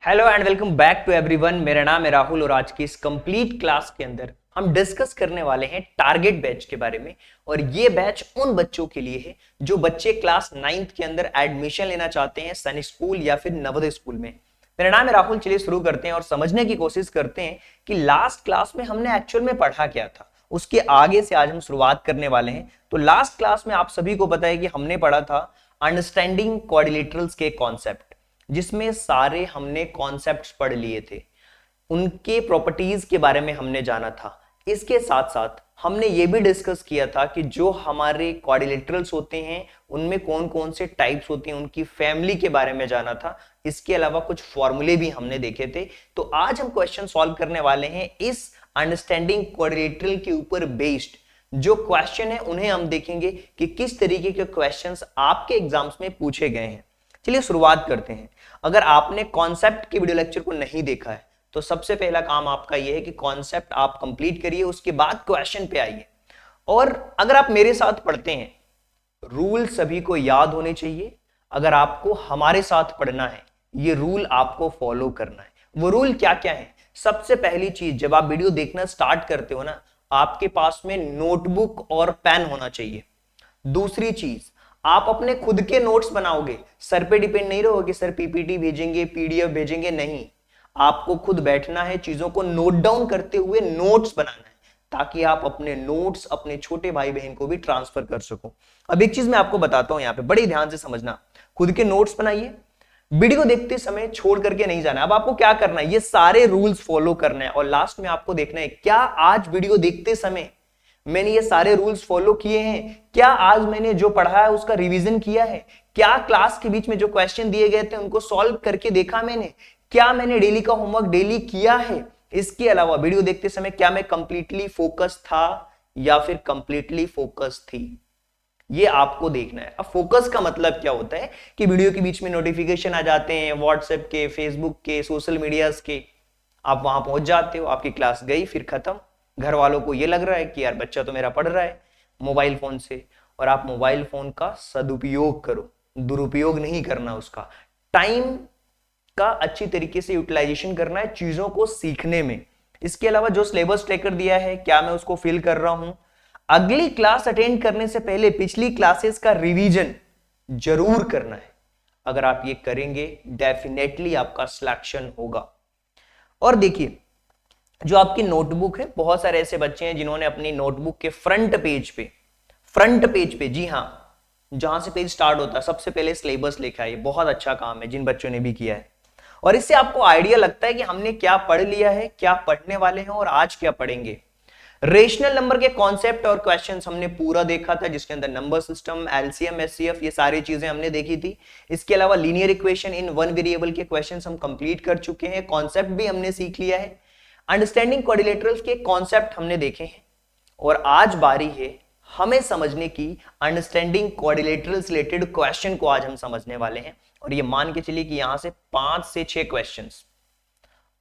Hello and welcome back to everyone. मेरा नाम है राहुल और आज की इस कंप्लीट क्लास के अंदर हम डिस्कस करने वाले हैं टारगेट बैच के बारे में। और ये बैच उन बच्चों के लिए है जो बच्चे क्लास 9th के अंदर एडमिशन लेना चाहते हैं सैनिक स्कूल या फिर नवोदय स्कूल में। मेरा नाम है राहुल। चलिए शुरू करते हैं और समझने की कोशिश करते हैं कि लास्ट क्लास में हमने एक्चुअल में पढ़ा क्या था। उसके आगे से आज हम शुरुआत करने वाले हैं। तो लास्ट क्लास में आप सभी को पता है कि हमने पढ़ा था अंडरस्टैंडिंग क्वाड्रिलेटरल्स के कॉन्सेप्ट, जिसमें सारे हमने कॉन्सेप्ट्स पढ़ लिए थे, उनके प्रॉपर्टीज के बारे में हमने जाना था। इसके साथ साथ हमने ये भी डिस्कस किया था कि जो हमारे क्वाड्रिलेटरल्स होते हैं उनमें कौन कौन से टाइप्स होते हैं, उनकी फैमिली के बारे में जाना था। इसके अलावा कुछ फॉर्मूले भी हमने देखे थे। तो आज हम क्वेश्चन सॉल्व करने वाले हैं इस अंडरस्टैंडिंग क्वाड्रिलेटरल के ऊपर बेस्ड। जो क्वेश्चन है उन्हें हम देखेंगे कि किस तरीके के क्वेश्चंस आपके एग्जाम्स में पूछे गए हैं। चलिए शुरुआत करते हैं। अगर आपने कॉन्सेप्ट के वीडियो लेक्चर को नहीं देखा है तो सबसे पहला काम आपका यह है कि कॉन्सेप्ट आप कंप्लीट करिए, उसके बाद क्वेश्चन पे आइए। और अगर आप मेरे साथ पढ़ते हैं, रूल सभी को याद होने चाहिए। अगर आपको हमारे साथ पढ़ना है, ये रूल आपको फॉलो करना है। वो रूल क्या क्या है? सबसे पहली चीज, जब आप वीडियो देखना स्टार्ट करते हो ना, आपके पास में नोटबुक और पेन होना चाहिए। दूसरी चीज, आप अपने खुद के नोट्स बनाओगे, सर पे डिपेंड नहीं रहोगे सर पीपीटी भेजेंगे, पीडीएफ भेजेंगे, नहीं। आपको खुद बैठना है, चीजों को नोट डाउन करते हुए नोट्स बनाना है, ताकि आप अपने नोट्स अपने छोटे भाई बहन को भी ट्रांसफर कर सको। अब एक चीज मैं आपको बताता हूं, यहां पे बड़ी ध्यान से समझना। खुद के नोट्स बनाइए, वीडियो देखते समय छोड़ करके नहीं जाना। अब आपको क्या करना है, ये सारे रूल्स फॉलो करना है और लास्ट में आपको देखना है क्या आज वीडियो देखते समय मैंने ये सारे रूल्स फॉलो किए हैं, क्या आज मैंने जो पढ़ा है उसका रिवीजन किया है, क्या क्लास के बीच में जो क्वेश्चन दिए गए थे उनको सॉल्व करके देखा मैंने, क्या मैंने डेली का होमवर्क डेली किया है। इसके अलावा वीडियो देखते समय क्या मैं कंप्लीटली फोकस था या फिर कंप्लीटली फोकस थी, ये आपको देखना है। अब फोकस का मतलब क्या होता है कि वीडियो के बीच में नोटिफिकेशन आ जाते हैं व्हाट्सएप के, फेसबुक के, सोशल मीडियाज के, आप वहां पहुंच जाते हो, आपकी क्लास गई, फिर खत्म। घर वालों को यह लग रहा है कि यार बच्चा तो मेरा पढ़ रहा है मोबाइल फोन से, और आप मोबाइल फोन का सदुपयोग करो, दुरुपयोग नहीं करना। उसका टाइम का अच्छी तरीके से यूटिलाइजेशन करना है चीजों को सीखने में। इसके अलावा जो सिलेबस लेकर दिया है, क्या मैं उसको फिल कर रहा हूं। अगली क्लास अटेंड करने से पहले पिछली क्लासेस का रिवीजन जरूर करना है। अगर आप ये करेंगे डेफिनेटली आपका सिलेक्शन होगा। और देखिए, जो आपकी नोटबुक है, बहुत सारे ऐसे बच्चे हैं जिन्होंने अपनी नोटबुक के फ्रंट पेज पे, जी हां, जहां से पेज स्टार्ट होता है सबसे पहले सिलेबस लिखा है। ये बहुत अच्छा काम है जिन बच्चों ने भी किया है, और इससे आपको आइडिया लगता है कि हमने क्या पढ़ लिया है, क्या पढ़ने वाले हैं और आज क्या पढ़ेंगे। रेशनल नंबर के कॉन्सेप्ट और क्वेश्चंस हमने पूरा देखा था, जिसके अंदर नंबर सिस्टम, एलसीएम, एचसीएफ, ये सारी चीजें हमने देखी थी। इसके अलावा linear equation in one variable के क्वेश्चंस हम कंप्लीट कर चुके हैं, कॉन्सेप्ट भी हमने सीख लिया है। अंडरस्टैंडिंग क्वाड्रिलेटरल्स के कॉन्सेप्ट हमने देखे हैं, और आज बारी है हमें समझने की अंडरस्टैंडिंग क्वाड्रिलेटरल्स रिलेटेड क्वेश्चन को आज हम समझने वाले हैं। और ये मान के चलिए कि यहां से 5 से 6 क्वेश्चंस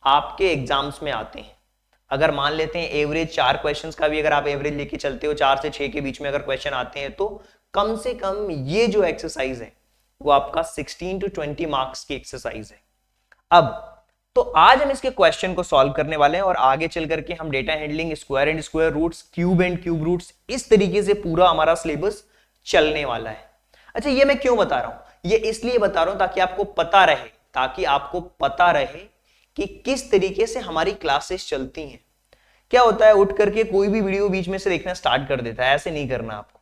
आपके एग्जाम्स में आते हैं। अगर मान लेते हैं एवरेज 4 क्वेश्चंस का भी अगर आप एवरेज लेके चलते हो, 4 से 6 के बीच में अगर क्वेश्चन आते हैं, तो कम से कम ये जो एक्सरसाइज है वो आपका 16 to 20 मार्क्स की एक्सरसाइज है। अब तो आज हम इसके क्वेश्चन को सॉल्व करने वाले हैं, और आगे चल करके हम data handling, square and square roots, cube and cube roots, इस तरीके से पूरा हमारा सिलेबस चलने वाला है। अच्छा, ये मैं क्यों बता रहा हूं? ये इसलिए बता रहा हूं ताकि आपको पता रहे कि किस तरीके से हमारी क्लासेस चलती हैं। क्या होता है, उठ करके कोई भी वीडियो बीच में से देखना स्टार्ट कर देता है, ऐसे नहीं करना। आपको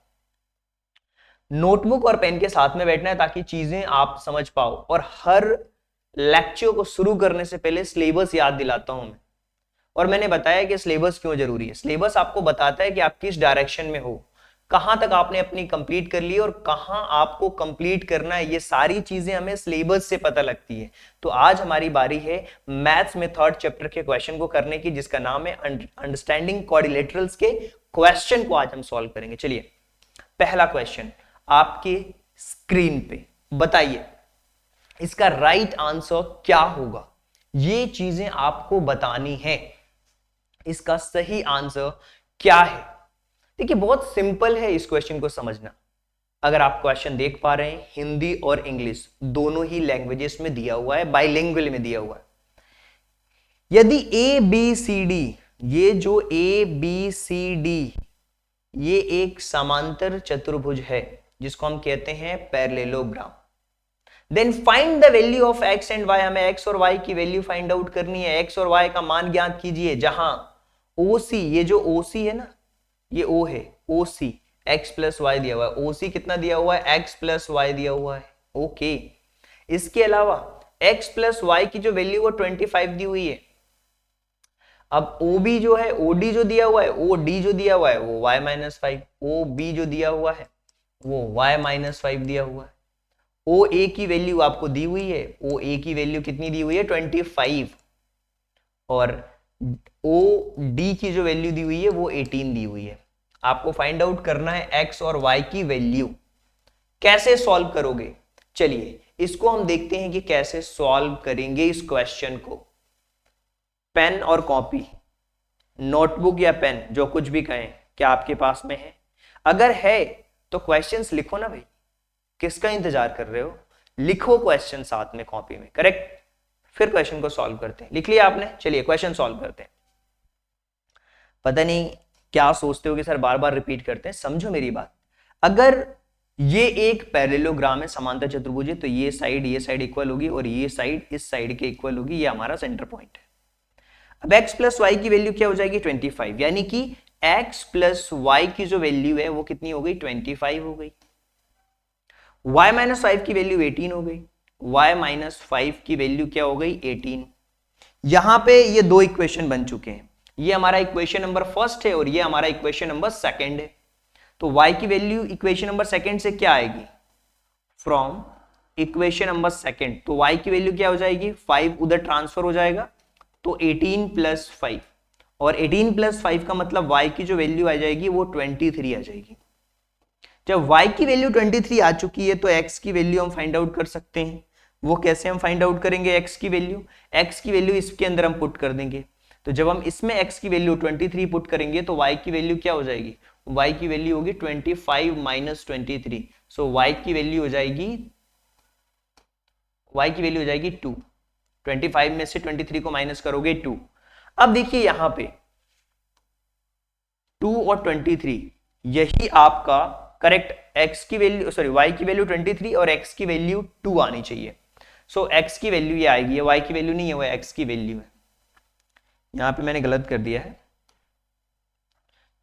नोटबुक और पेन के साथ में बैठना है ताकि चीजें आप समझ पाओ। और हर लेक्चर को शुरू करने से पहले सिलेबस याद दिलाता हूं मैं, और मैंने बताया कि सिलेबस क्यों जरूरी है। सिलेबस आपको बताता है कि आप किस डायरेक्शन में हो, कहां तक आपने अपनी कंप्लीट कर ली और कहां आपको कंप्लीट करना है। ये सारी चीजें हमें सिलेबस से पता लगती है। तो आज हमारी बारी है मैथ्स में 3rd चैप्टर के क्वेश्चन को करने की, जिसका नाम है अंडरस्टैंडिंग क्वाड्रिलेटरल्स के क्वेश्चन को आज हम सॉल्व करेंगे। चलिए, पहला क्वेश्चन आपके स्क्रीन पे, बताइए इसका राइट आंसर क्या होगा। ये चीजें आपको बतानी है, इसका सही आंसर क्या है। देखिए, बहुत सिंपल है इस क्वेश्चन को समझना। अगर आप क्वेश्चन देख पा रहे हैं, हिंदी और इंग्लिश दोनों ही लैंग्वेजेस में दिया हुआ है, बाइलिंगुअल में दिया हुआ है। यदि ए बी सी डी, ये जो ए बी सी डी ये एक समांतर चतुर्भुज है जिसको हम कहते हैं parallelogram, then find the value of x and y. हमें एक्स और वाई की वैल्यू फाइंड आउट करनी है। एक्स और वाई का मान ज्ञात कीजिए, जहां OC, ये जो OC है ना, ये O है, OC x प्लस वाई दिया हुआ है, OC कितना दिया हुआ है, x प्लस वाई दिया हुआ है। ओके, इसके अलावा x प्लस वाई की जो वैल्यू वो 25 दी हुई है। अब OB जो है, OD जो दिया हुआ है, OD जो दिया हुआ है वो y माइनस 5, OB जो दिया हुआ है वो y माइनस 5 दिया हुआ है। OA की वैल्यू आपको दी हुई है, OA की वैल्यू कितनी दी हुई है, 25, और OD की जो वैल्यू दी हुई है वो 18 दी हुई है। आपको फाइंड आउट करना है x और y की वैल्यू। कैसे सॉल्व करोगे, चलिए इसको हम देखते हैं कि कैसे सॉल्व करेंगे इस क्वेश्चन को। पेन और कॉपी, नोटबुक या पेन, जो कुछ भी कहें, क्या आपके पास में है? अगर है तो क्वेश्चंस लिखो ना भाई, किसका इंतजार कर रहे हो? लिखो क्वेश्चन साथ में कॉपी में, करेक्ट? फिर क्वेश्चन को सॉल्व करते हैं। लिख लिया आपने? चलिए क्वेश्चन सॉल्व करते हैं। पता नहीं क्या सोचते हो कि सर बार बार रिपीट करते हैं, समझो मेरी बात। अगर ये एक पैरेललोग्राम है, समांतर चतुर्भुज है, तो ये साइड इक्वल होगी और ये साइड इस साइड के इक्वल होगी। ये हमारा सेंटर पॉइंट है। अब x प्लस वाई की वैल्यू क्या हो जाएगी, 25, यानी कि x प्लस वाई की जो वैल्यू है वो कितनी हो गई, 25 हो गई। y माइनस 5 की वैल्यू 18 हो गई, y माइनस 5 की वैल्यू क्या हो गई, 18। यहां पे ये दो इक्वेशन बन चुके हैं। ये हमारा इक्वेशन नंबर फर्स्ट है और ये हमारा इक्वेशन नंबर सेकंड है। तो y की वैल्यू इक्वेशन नंबर सेकंड से क्या आएगी, फ्रॉम इक्वेशन नंबर सेकंड। तो y की वैल्यू क्या हो जाएगी, 5 उधर ट्रांसफर हो जाएगा, तो 18 प्लस 5, और 18 प्लस 5 का मतलब y की जो वैल्यू आ जाएगी वो 23 आ जाएगी। जब y की वैल्यू 23 आ चुकी है तो x की वैल्यू हम फाइंड आउट कर सकते हैं। वो कैसे हम फाइंड आउट करेंगे x की वैल्यू? x की वैल्यू इसके अंदर हम पुट कर देंगे। तो जब हम इसमें x की वैल्यू 23 पुट करेंगे तो y की वैल्यू क्या हो जाएगी, y की वैल्यू होगी 25 माइनस 23। सो y की वैल्यू हो जाएगी, y की वैल्यू हो जाएगी 2। 25 में से 23 को माइनस करोगे 2। अब देखिए यहां पे 2 और 23, यही आपका करेक्ट x की वैल्यू, सॉरी y की वैल्यू 23 और x की वैल्यू 2 आनी चाहिए। सो x की वैल्यू ये आएगी, ये y की वैल्यू नहीं है, वो x की वैल्यू है। यहां पे मैंने गलत कर दिया है,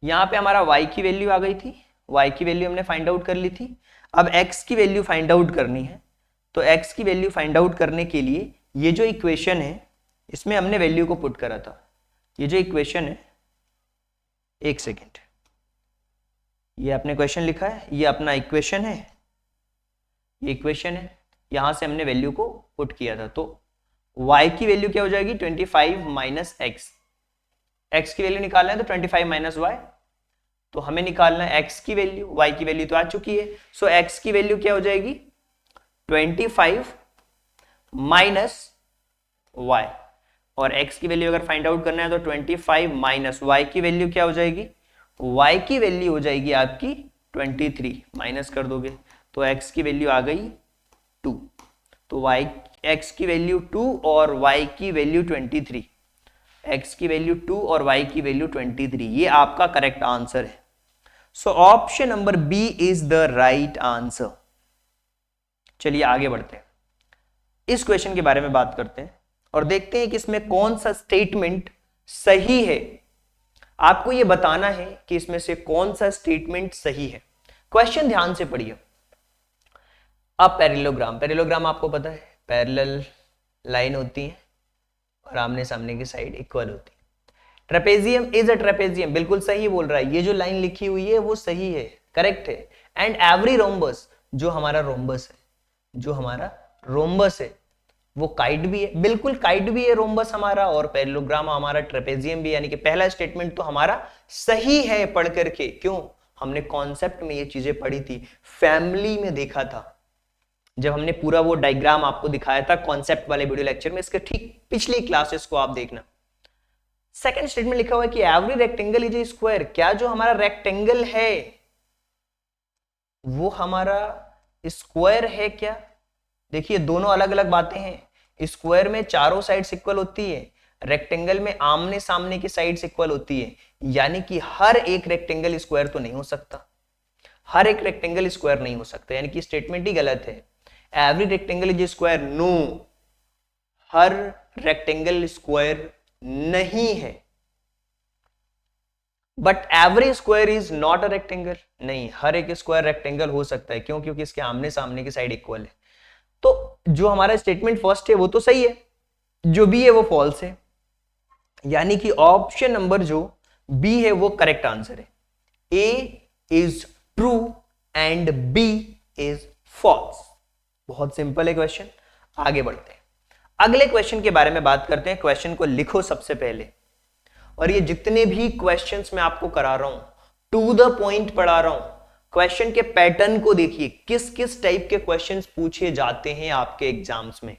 यहां पे हमारा y की वैल्यू आ गई थी, y की वैल्यू हमने फाइंड आउट कर ली थी। अब x की वैल्यू फाइंड आउट करनी है, तो x की वैल्यू फाइंड आउट करने के लिए ये जो इक्वेशन है इसमें हमने वैल्यू को पुट करा था। ये जो इक्वेशन है, एक सेकेंड, ये आपने क्वेश्चन लिखा है, ये अपना इक्वेशन है, ये इक्वेशन है, यहां से हमने वैल्यू को पुट किया था। तो y की वैल्यू क्या हो जाएगी, 25 माइनस x। x की वैल्यू निकालना है तो 25 माइनस y, तो हमें निकालना है x की वैल्यू, y की वैल्यू तो आ चुकी है। सो x की वैल्यू क्या हो जाएगी, 25 माइनस y, और x की वैल्यू अगर फाइंड आउट करना है तो 25 माइनस y की वैल्यू क्या हो जाएगी, y की वैल्यू हो जाएगी आपकी 23, माइनस कर दोगे तो x की वैल्यू आ गई 2। तो x की वैल्यू 2 और y की वैल्यू 23, x की वैल्यू 2 और y की वैल्यू 23, ये आपका करेक्ट आंसर है। So option number B is the right answer. चलिए आगे बढ़ते हैं, इस क्वेश्चन के बारे में बात करते हैं और देखते हैं कि इसमें कौन सा स्टेटमेंट सही है। आपको यह बताना है कि इसमें से कौन सा स्टेटमेंट सही है। क्वेश्चन ध्यान से पढ़िए। अब पैरेललोग्राम आपको पता है, पैरेलल लाइन होती है और आमने सामने की साइड इक्वल होती है। ट्रेपेजियम इज अ ट्रेपेजियम, बिल्कुल सही बोल रहा है, ये जो लाइन लिखी हुई है वो सही है, करेक्ट है। एंड एवरी रोम्बस, जो हमारा रोम्बस है वो काइट भी है, बिल्कुल काइट भी है रोम्बस हमारा, और पैरेललोग्राम हमारा ट्रेपेजियम भी, यानी कि पहला स्टेटमेंट तो हमारा सही है पढ़ करके। क्यों? हमने कॉन्सेप्ट में ये चीजें पढ़ी थी, फैमिली में देखा था, जब हमने पूरा वो डायग्राम आपको दिखाया था कॉन्सेप्ट वाले वीडियो लेक्चर में, इसके ठीक पिछली क्लासेस को आप देखना। सेकंड स्टेटमेंट लिखा हुआ है कि every rectangle is a square, क्या जो हमारा रेक्टेंगल है वो हमारा स्क्वायर है क्या? देखिए दोनों अलग अलग बातें हैं। स्क्वायर में चारों साइड्स इक्वल होती है, रेक्टेंगल में आमने सामने की साइड्स इक्वल होती है, यानी कि हर एक रेक्टेंगल स्क्वायर तो नहीं हो सकता, हर एक रेक्टेंगल स्क्वायर नहीं हो सकता, यानी कि स्टेटमेंट ही गलत है। Every rectangle is square, no, हर रेक्टेंगल स्क्वायर नहीं है। But every square is not a rectangle, नहीं, हर एक स्क्वायर रेक्टेंगल हो सकता है। क्यों? क्योंकि इसके आमने सामने की साइड इक्वल है। तो जो हमारा स्टेटमेंट फर्स्ट है वो तो सही है, जो बी है वो फॉल्स है, यानी कि ऑप्शन नंबर जो बी है वो करेक्ट आंसर है। A is true and B is false. बहुत सिंपल है क्वेश्चन। आगे बढ़ते हैं, अगले क्वेश्चन के बारे में बात करते हैं। क्वेश्चन को लिखो सबसे पहले, और ये जितने भी क्वेश्चंस मैं आपको करा रहा हूं टू द पॉइंट पढ़ा रहा हूं। क्वेश्चन के पैटर्न को देखिए, किस किस टाइप के क्वेश्चंस पूछे जाते हैं आपके एग्जाम्स में।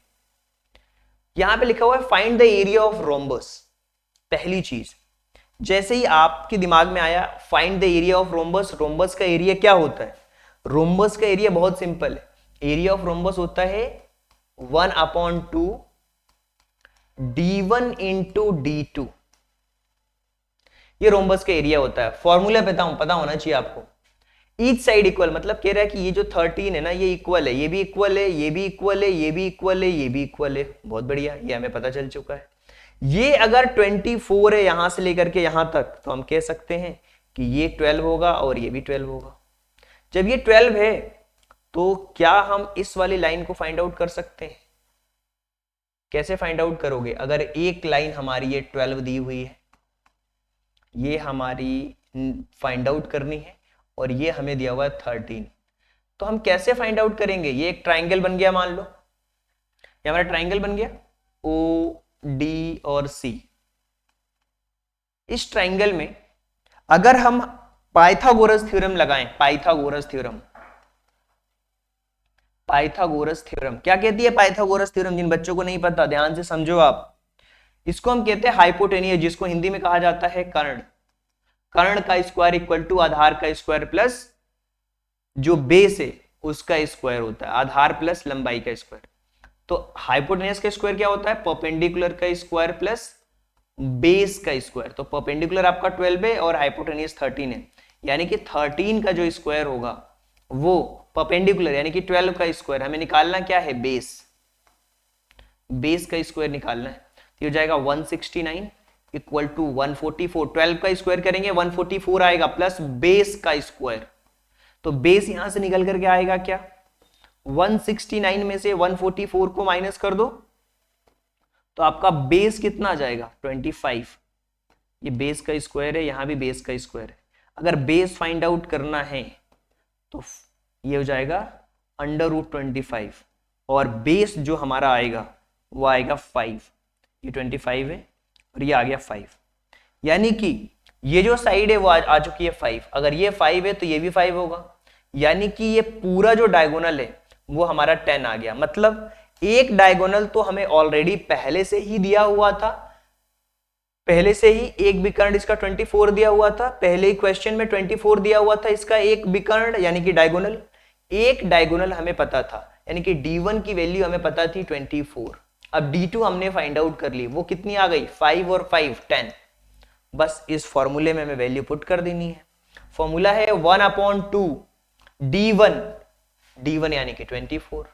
यहां पे लिखा हुआ है find the area of rhombus. पहली चीज, जैसे ही आपके दिमाग में आया find the area of rhombus, rhombus का एरिया क्या होता है? रोम्बस का एरिया बहुत सिंपल है, एरिया ऑफ रोम्बस होता है 1/2 d1 इंटू d2। ये रोम्बस का एरिया होता है। फॉर्मूला पता होना चाहिए आपको। ईच साइड इक्वल, मतलब कह रहा है कि ये जो 13 है ना, ये इक्वल है, ये भी इक्वल है, ये भी इक्वल है, ये भी इक्वल है, ये भी इक्वल है। बहुत बढ़िया, ये हमें पता चल चुका है। ये अगर 24 है यहां से लेकर के यहां तक, तो हम कह सकते हैं कि ये 12 होगा और ये भी 12 होगा। जब ये 12 है तो क्या हम इस वाली लाइन को फाइंड आउट कर सकते हैं? कैसे फाइंड आउट करोगे? अगर एक लाइन हमारी ये 12 दी हुई है, ये हमारी फाइंड आउट करनी है, और ये हमें दिया हुआ है 13, तो हम कैसे फाइंड आउट करेंगे? ये एक ट्राइंगल बन गया, मान लो ये हमारा ट्राइंगल बन गया ओ डी और सी। इस ट्राइंगल में अगर हम पाइथागोरस थ्योरम लगाएं, पाइथागोरस थ्योरम क्या कहती है पाइथागोरस थ्योरम? जिन बच्चों को नहीं पता ध्यान से समझो आप। इसको हम कहते हैं हाइपोटेनियस, जिसको हिंदी में कहा जाता है कर्ण। कर्ण का स्क्वायर इक्वल टू आधार का स्क्वायर प्लस जो बेस है उसका स्क्वायर होता है, आधार प्लस लंबाई का स्क्वायर। तो हाइपोटेनियस का स्क्वायर क्या होता है? परपेंडिकुलर का स्क्वायर प्लस बेस का स्क्वायर। तो परपेंडिकुलर आपका 12 है और हाइपोटेनियस 13 है, यानी कि 13 का जो स्क्वायर होगा वो परपेंडिकुलर यानी कि 12 का स्क्वायर। हमें निकालना क्या है? बेस का स्क्वायर निकालना है। तो हो जाएगा 169 इक्वल टू 144। 12 का स्क्वायर करेंगे 144 आएगा, प्लस बेस का स्क्वायर। तो बेस यहां से निकल करके आएगा क्या? 169 में से 144 को माइनस कर दो तो आपका बेस कितना आ जाएगा? 25। ये बेस का स्क्वायर है, यहां भी बेस का स्क्वायर है। अगर बेस फाइंड आउट करना है तो ये हो जाएगा √25, और बेस जो हमारा आएगा वो आएगा 5। ये 25 है और ये आ गया 5, यानी कि ये जो साइड है वो आ चुकी है 5। अगर ये 5 है तो ये भी 5 होगा, यानी कि ये पूरा जो डायगोनल है वो हमारा 10 आ गया। मतलब एक डायगोनल तो हमें ऑलरेडी पहले से ही दिया हुआ था, पहले से ही एक विकर्ण इसका 24 दिया हुआ था, पहले ही क्वेश्चन में 24 दिया हुआ था इसका एक विकर्ण यानी कि डायगोनल। एक डायगोनल हमें पता था, यानी कि d1 की वैल्यू हमें पता थी 24। अब d2 हमने फाइंड आउट कर ली, वो कितनी आ गई? 5 और 5 10। बस इस फॉर्मूले में हमें वैल्यू पुट कर देनी है। फॉर्मूला है 1/2 d1 यानी कि 24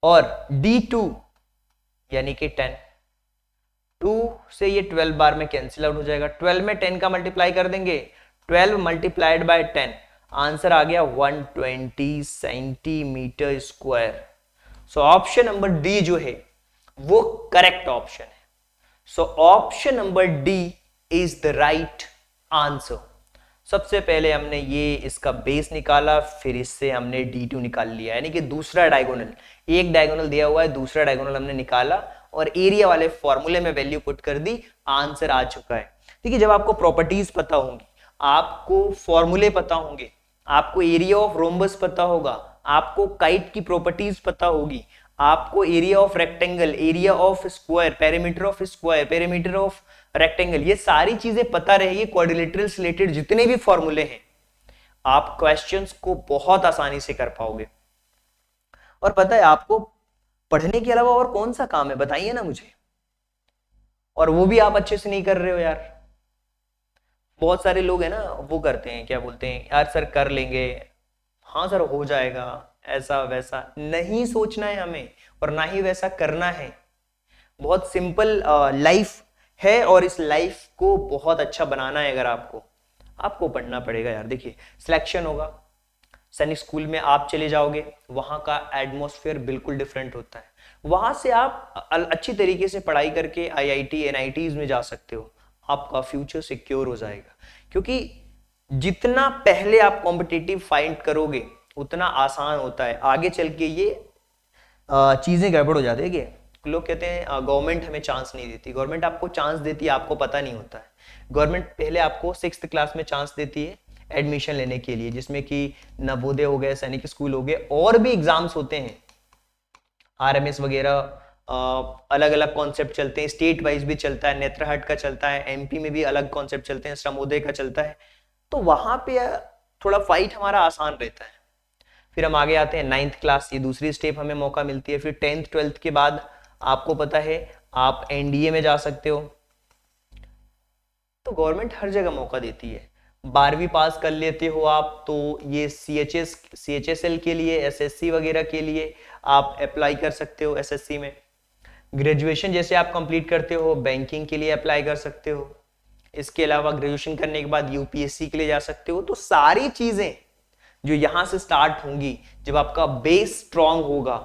और d2 यानी कि 10। 2 से ये 12 बार में कैंसिल आउट हो जाएगा। 12 में 10 का मल्टीप्लाई कर देंगे, 12 मल्टीप्लाइड बाय 10, आंसर आ गया 120 सेंटीमीटर स्क्वायर। सो ऑप्शन नंबर डी जो है वो करेक्ट ऑप्शन है। So option number D is the right answer. सबसे पहले हमने ये इसका बेस निकाला, फिर इससे हमने d2 निकाल लिया, यानी कि दूसरा डायगोनल। एक डायगोनल दिया हुआ है, दूसरा डायगोनल हमने निकाला और एरिया वाले फॉर्मूले में वैल्यू पुट कर दी, आंसर आ चुका है। ठीक है, जब आपको प्रॉपर्टीज पता होंगी, आपको फॉर्मूले पता होंगे, आपको एरिया ऑफ रोम्बस पता होगा, आपको काइट की प्रॉपर्टीज पता होगी, आपको area of rectangle, area of square, perimeter of square, perimeter of rectangle, ये सारी चीजें पता रहेगी, क्वाड्रिलेटरल से रिलेटेड जितने भी फॉर्मूले हैं, आप क्वेश्चंस को बहुत आसानी से कर पाओगे। और पता है आपको पढ़ने के अलावा और कौन सा काम है, बताइए ना मुझे। और वो भी आप अच्छे से नहीं कर रहे हो यार। बहुत सारे लोग है ना वो करते हैं, क्या बोलते हैं यार सर कर लेंगे, हाँ सर हो जाएगा, ऐसा वैसा नहीं सोचना है हमें और ना ही वैसा करना है। बहुत सिंपल लाइफ है और इस लाइफ को बहुत अच्छा बनाना है। अगर आपको आपको पढ़ना पड़ेगा यार। देखिए सिलेक्शन होगा, सैनिक स्कूल में आप चले जाओगे, वहां का एटमॉस्फेयर बिल्कुल डिफरेंट होता है। वहां से आप अच्छी तरीके से पढ़ाई करके आईआईटी एनआईटीज में जा सकते हो, आपका फ्यूचर सिक्योर हो जाएगा। क्योंकि जितना पहले आप कॉम्पिटिटिव फाइंड करोगे उतना आसान होता है। आगे चल के ये चीजें गड़बड़ हो जाती है कि लोग कहते हैं गवर्नमेंट हमें चांस नहीं देती। गवर्नमेंट आपको चांस देती है, आपको पता नहीं होता है। गवर्नमेंट पहले आपको 6th क्लास में चांस देती है एडमिशन लेने के लिए, जिसमें कि नवोदय हो गए, सैनिक स्कूल हो गए, और भी एग्जाम्स होते हैं, आरएमएस वगैरह, अलग अलग कॉन्सेप्ट चलते हैं, स्टेट वाइज भी चलता है, नेत्रहाट का चलता है, एमपी में भी अलग कॉन्सेप्ट चलते हैं, श्रमोदय का चलता है। तो वहां पे थोड़ा फाइट हमारा आसान रहता है। फिर हम आगे आते हैं 9th क्लास, ये दूसरी स्टेप हमें मौका मिलती है। फिर 10th 12th के बाद आपको पता है आप एनडीए में जा सकते हो। तो गवर्नमेंट हर जगह मौका देती है। 12वीं पास कर लेते हो आप तो ये सीएचएसएल के लिए, एसएससी वगैरह के लिए आप अप्लाई कर सकते हो एसएससी में। ग्रेजुएशन जैसे आप कंप्लीट करते हो बैंकिंग के लिए अप्लाई कर सकते हो। इसके अलावा ग्रेजुएशन करने के बाद यूपीएससी के लिए जा सकते हो। तो सारी चीजें जो यहां से स्टार्ट होंगी, जब आपका बेस स्ट्रांग होगा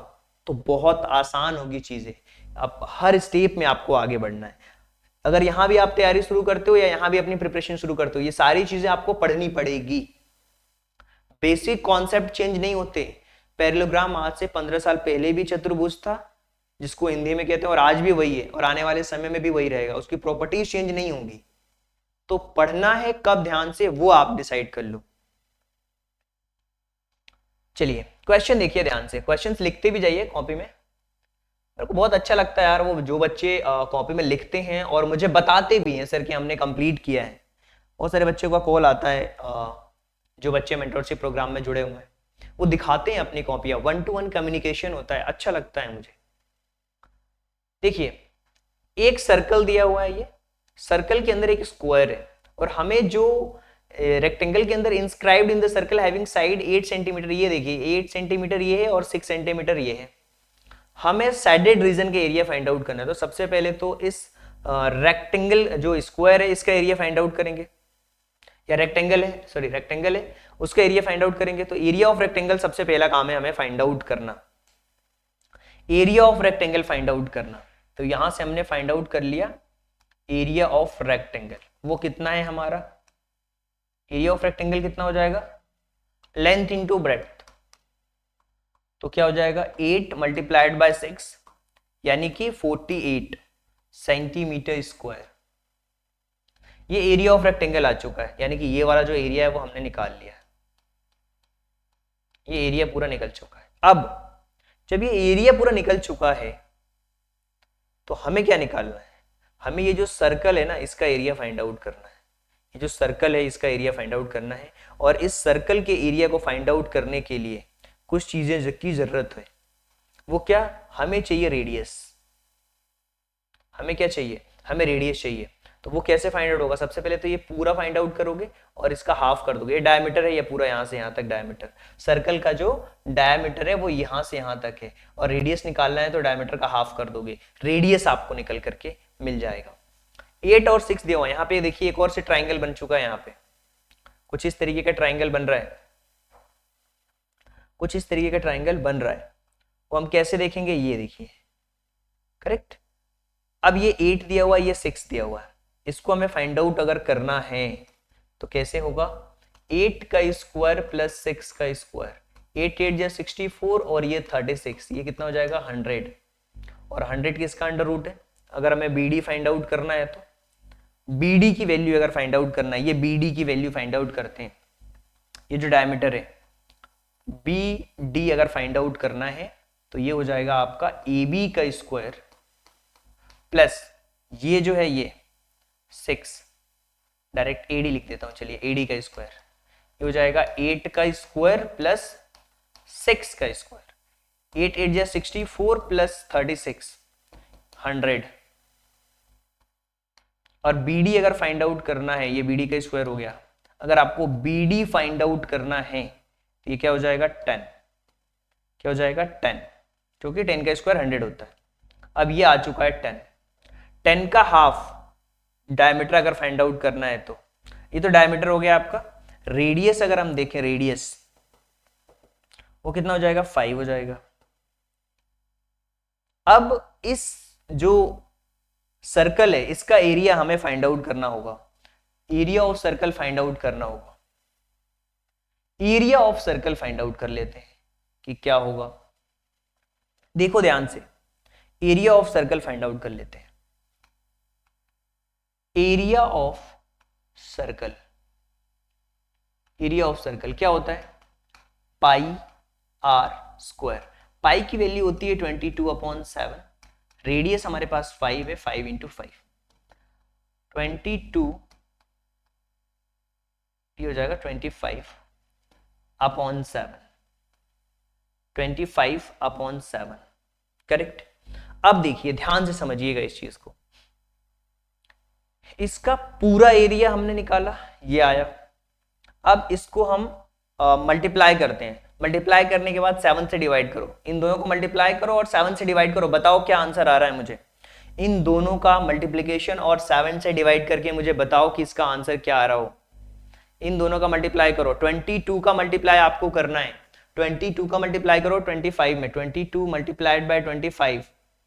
तो बहुत आसान होगी चीजें। अब हर स्टेप में आपको आगे बढ़ना है। अगर यहां भी आप तैयारी शुरू करते हो या यहां भी अपनी प्रिपरेशन शुरू करते हो, ये सारी चीजें आपको पढ़नी पड़ेगी। बेसिक कॉन्सेप्ट चेंज नहीं होते। पैरेललोग्राम आज से 15 साल पहले भी चतुर्भुज था, जिसको हिंदी में कहते हैं, और आज भी वही है और आने वाले समय में भी वही रहेगा। उसकी प्रॉपर्टीज चेंज नहीं होंगी। तो पढ़ना है कब ध्यान से वो आप डिसाइड कर लो। चलिए क्वेश्चन देखिए ध्यान से, क्वेश्चंस लिखते भी जाइए कॉपी में। मेरे को बहुत अच्छा लगता है यार वो जो बच्चे कॉपी में लिखते हैं और मुझे बताते भी हैं सर कि हमने कंप्लीट किया है। बहुत सारे बच्चों का कॉल आता है, जो बच्चे मेंटरशिप प्रोग्राम में जुड़े हुए हैं वो दिखाते हैं अपनी कॉपियां, 1-to-1 कम्युनिकेशन होता है, अच्छा लगता है मुझे। देखिए एक सर्कल दिया हुआ है, ये सर्कल के अंदर एक स्क्वायर है और हमें जो रेक्टेंगल के अंदर inscribed in the circle having side 8 centimetre, ये देखिए 8 सेंटीमीटर ये है और 6 सेंटीमीटर ये है। हमें साइडेड रीजन के एरिया फाइंड आउट करना है। तो सबसे पहले तो इस रेक्टेंगल जो स्क्वायर है इसका एरिया फाइंड आउट करेंगे, या रेक्टेंगल है, सॉरी रेक्टेंगल है, उसका एरिया फाइंड आउट करेंगे। तो एरिया ऑफ रेक्टेंगल सबसे पहला काम है हमें फाइंड आउट करना, area of rectangle find out करना। तो यहां से हमने फाइंड आउट कर लिया एरिया ऑफ रेक्टेंगल। वो कितना है हमारा, एरिया ऑफ रेक्टेंगल कितना हो जाएगा, लेंथ इंटू ब्रेड्थ। तो क्या हो जाएगा 8 मल्टीप्लाइड बाय 6 यानी कि 48 सेंटीमीटर स्क्वायर। ये एरिया ऑफ रेक्टेंगल आ चुका है, यानी कि ये वाला जो एरिया है वो हमने निकाल लिया, ये एरिया पूरा निकल चुका है। अब जब ये एरिया पूरा निकल चुका है तो हमें क्या निकालना है, हमें ये जो सर्कल है ना इसका एरिया फाइंड आउट करना है। ये जो सर्कल है इसका एरिया फाइंड आउट करना है और इस सर्कल के एरिया को फाइंड आउट करने के लिए कुछ चीजें की जरूरत है। वो क्या, हमें चाहिए रेडियस। हमें क्या चाहिए, हमें रेडियस चाहिए। तो वो कैसे फाइंड आउट होगा, सबसे पहले तो ये पूरा फाइंड आउट करोगे और इसका हाफ कर दोगे। ये डायमीटर है, ये पूरा यहां से यहां तक डायमीटर, सर्कल का जो डायमीटर है वो यहां से यहां तक है, और रेडियस निकालना है तो डायमीटर का हाफ कर दोगे, रेडियस आपको निकल करके मिल जाएगा। 8 और 6 दिया हुआ, यहाँ पे देखिए एक और से ट्राइंगल बन चुका है, यहाँ पे कुछ इस तरीके का ट्राइंगल बन रहा है, कुछ इस तरीके का ट्राइंगल बन रहा है। वो हम कैसे देखेंगे, ये देखिए, करेक्ट। अब ये 8 दिया हुआ है, ये 6 दिया हुआ है, इसको हमें फाइंड आउट अगर करना है तो कैसे होगा, 8 का स्क्वायर प्लस 6 का स्क्वायर, 8 8 या 64 और ये 36, ये कितना हो जाएगा 100, और 100 किसका अंडर रूट है। अगर हमें BD फाइंड आउट करना है तो BD की वैल्यू अगर फाइंड आउट करना है, ये BD की वैल्यू फाइंड आउट करते हैं, ये जो डायमीटर है BD अगर फाइंड आउट करना है तो ये हो जाएगा आपका AB का स्क्वायर प्लस ये जो है ये 6, डायरेक्ट AD लिख देता हूं, चलिए AD का स्क्वायर, ये हो जाएगा 8 का स्क्वायर प्लस 6 का स्क्वायर, 8 8 या 64 प्लस 36 100, और BD अगर फाइंड आउट करना है, ये BD का स्क्वायर हो गया, अगर आपको BD फाइंड आउट करना है तो ये क्या हो जाएगा 10, क्या हो जाएगा 10, क्योंकि 10 का स्क्वायर 100 होता है। अब ये आ चुका है 10, 10 का हाफ डायमीटर अगर फाइंड आउट करना है तो ये तो डायमीटर हो गया आपका। रेडियस अगर हम देखें, रेडियस वो कितना हो जाएगा 5 हो जाएगा। अब इस जो सर्कल है इसका एरिया हमें फाइंड आउट करना होगा, area of circle find out करना होगा। Area of circle find out कर लेते हैं कि क्या होगा, देखो ध्यान से, area of circle find out कर लेते हैं। Area of circle, area of circle क्या होता है, पाई आर स्क्वायर। पाई की वैल्यू होती है 22/7, रेडियस हमारे पास 5 है, 5 × 5 22, ये हो जाएगा 25/7, 25/7, करेक्ट। अब देखिए ध्यान से समझिएगा इस चीज को, इसका पूरा एरिया हमने निकाला, ये आया। अब इसको हम मल्टीप्लाई करते हैं, मल्टीप्लाई करने के बाद 7 से डिवाइड करो, इन दोनों को मल्टीप्लाई करो और 7 से डिवाइड करो, बताओ क्या आंसर आ रहा है मुझे। इन दोनों का मल्टीप्लीकेशन और 7 से डिवाइड करके मुझे बताओ कि इसका आंसर क्या आ रहा हो। इन दोनों का मल्टीप्लाई करो, 22 का मल्टीप्लाई आपको करना है, 22 का मल्टीप्लाई करो 25 में, 22 मल्टीप्लाइड बाय 25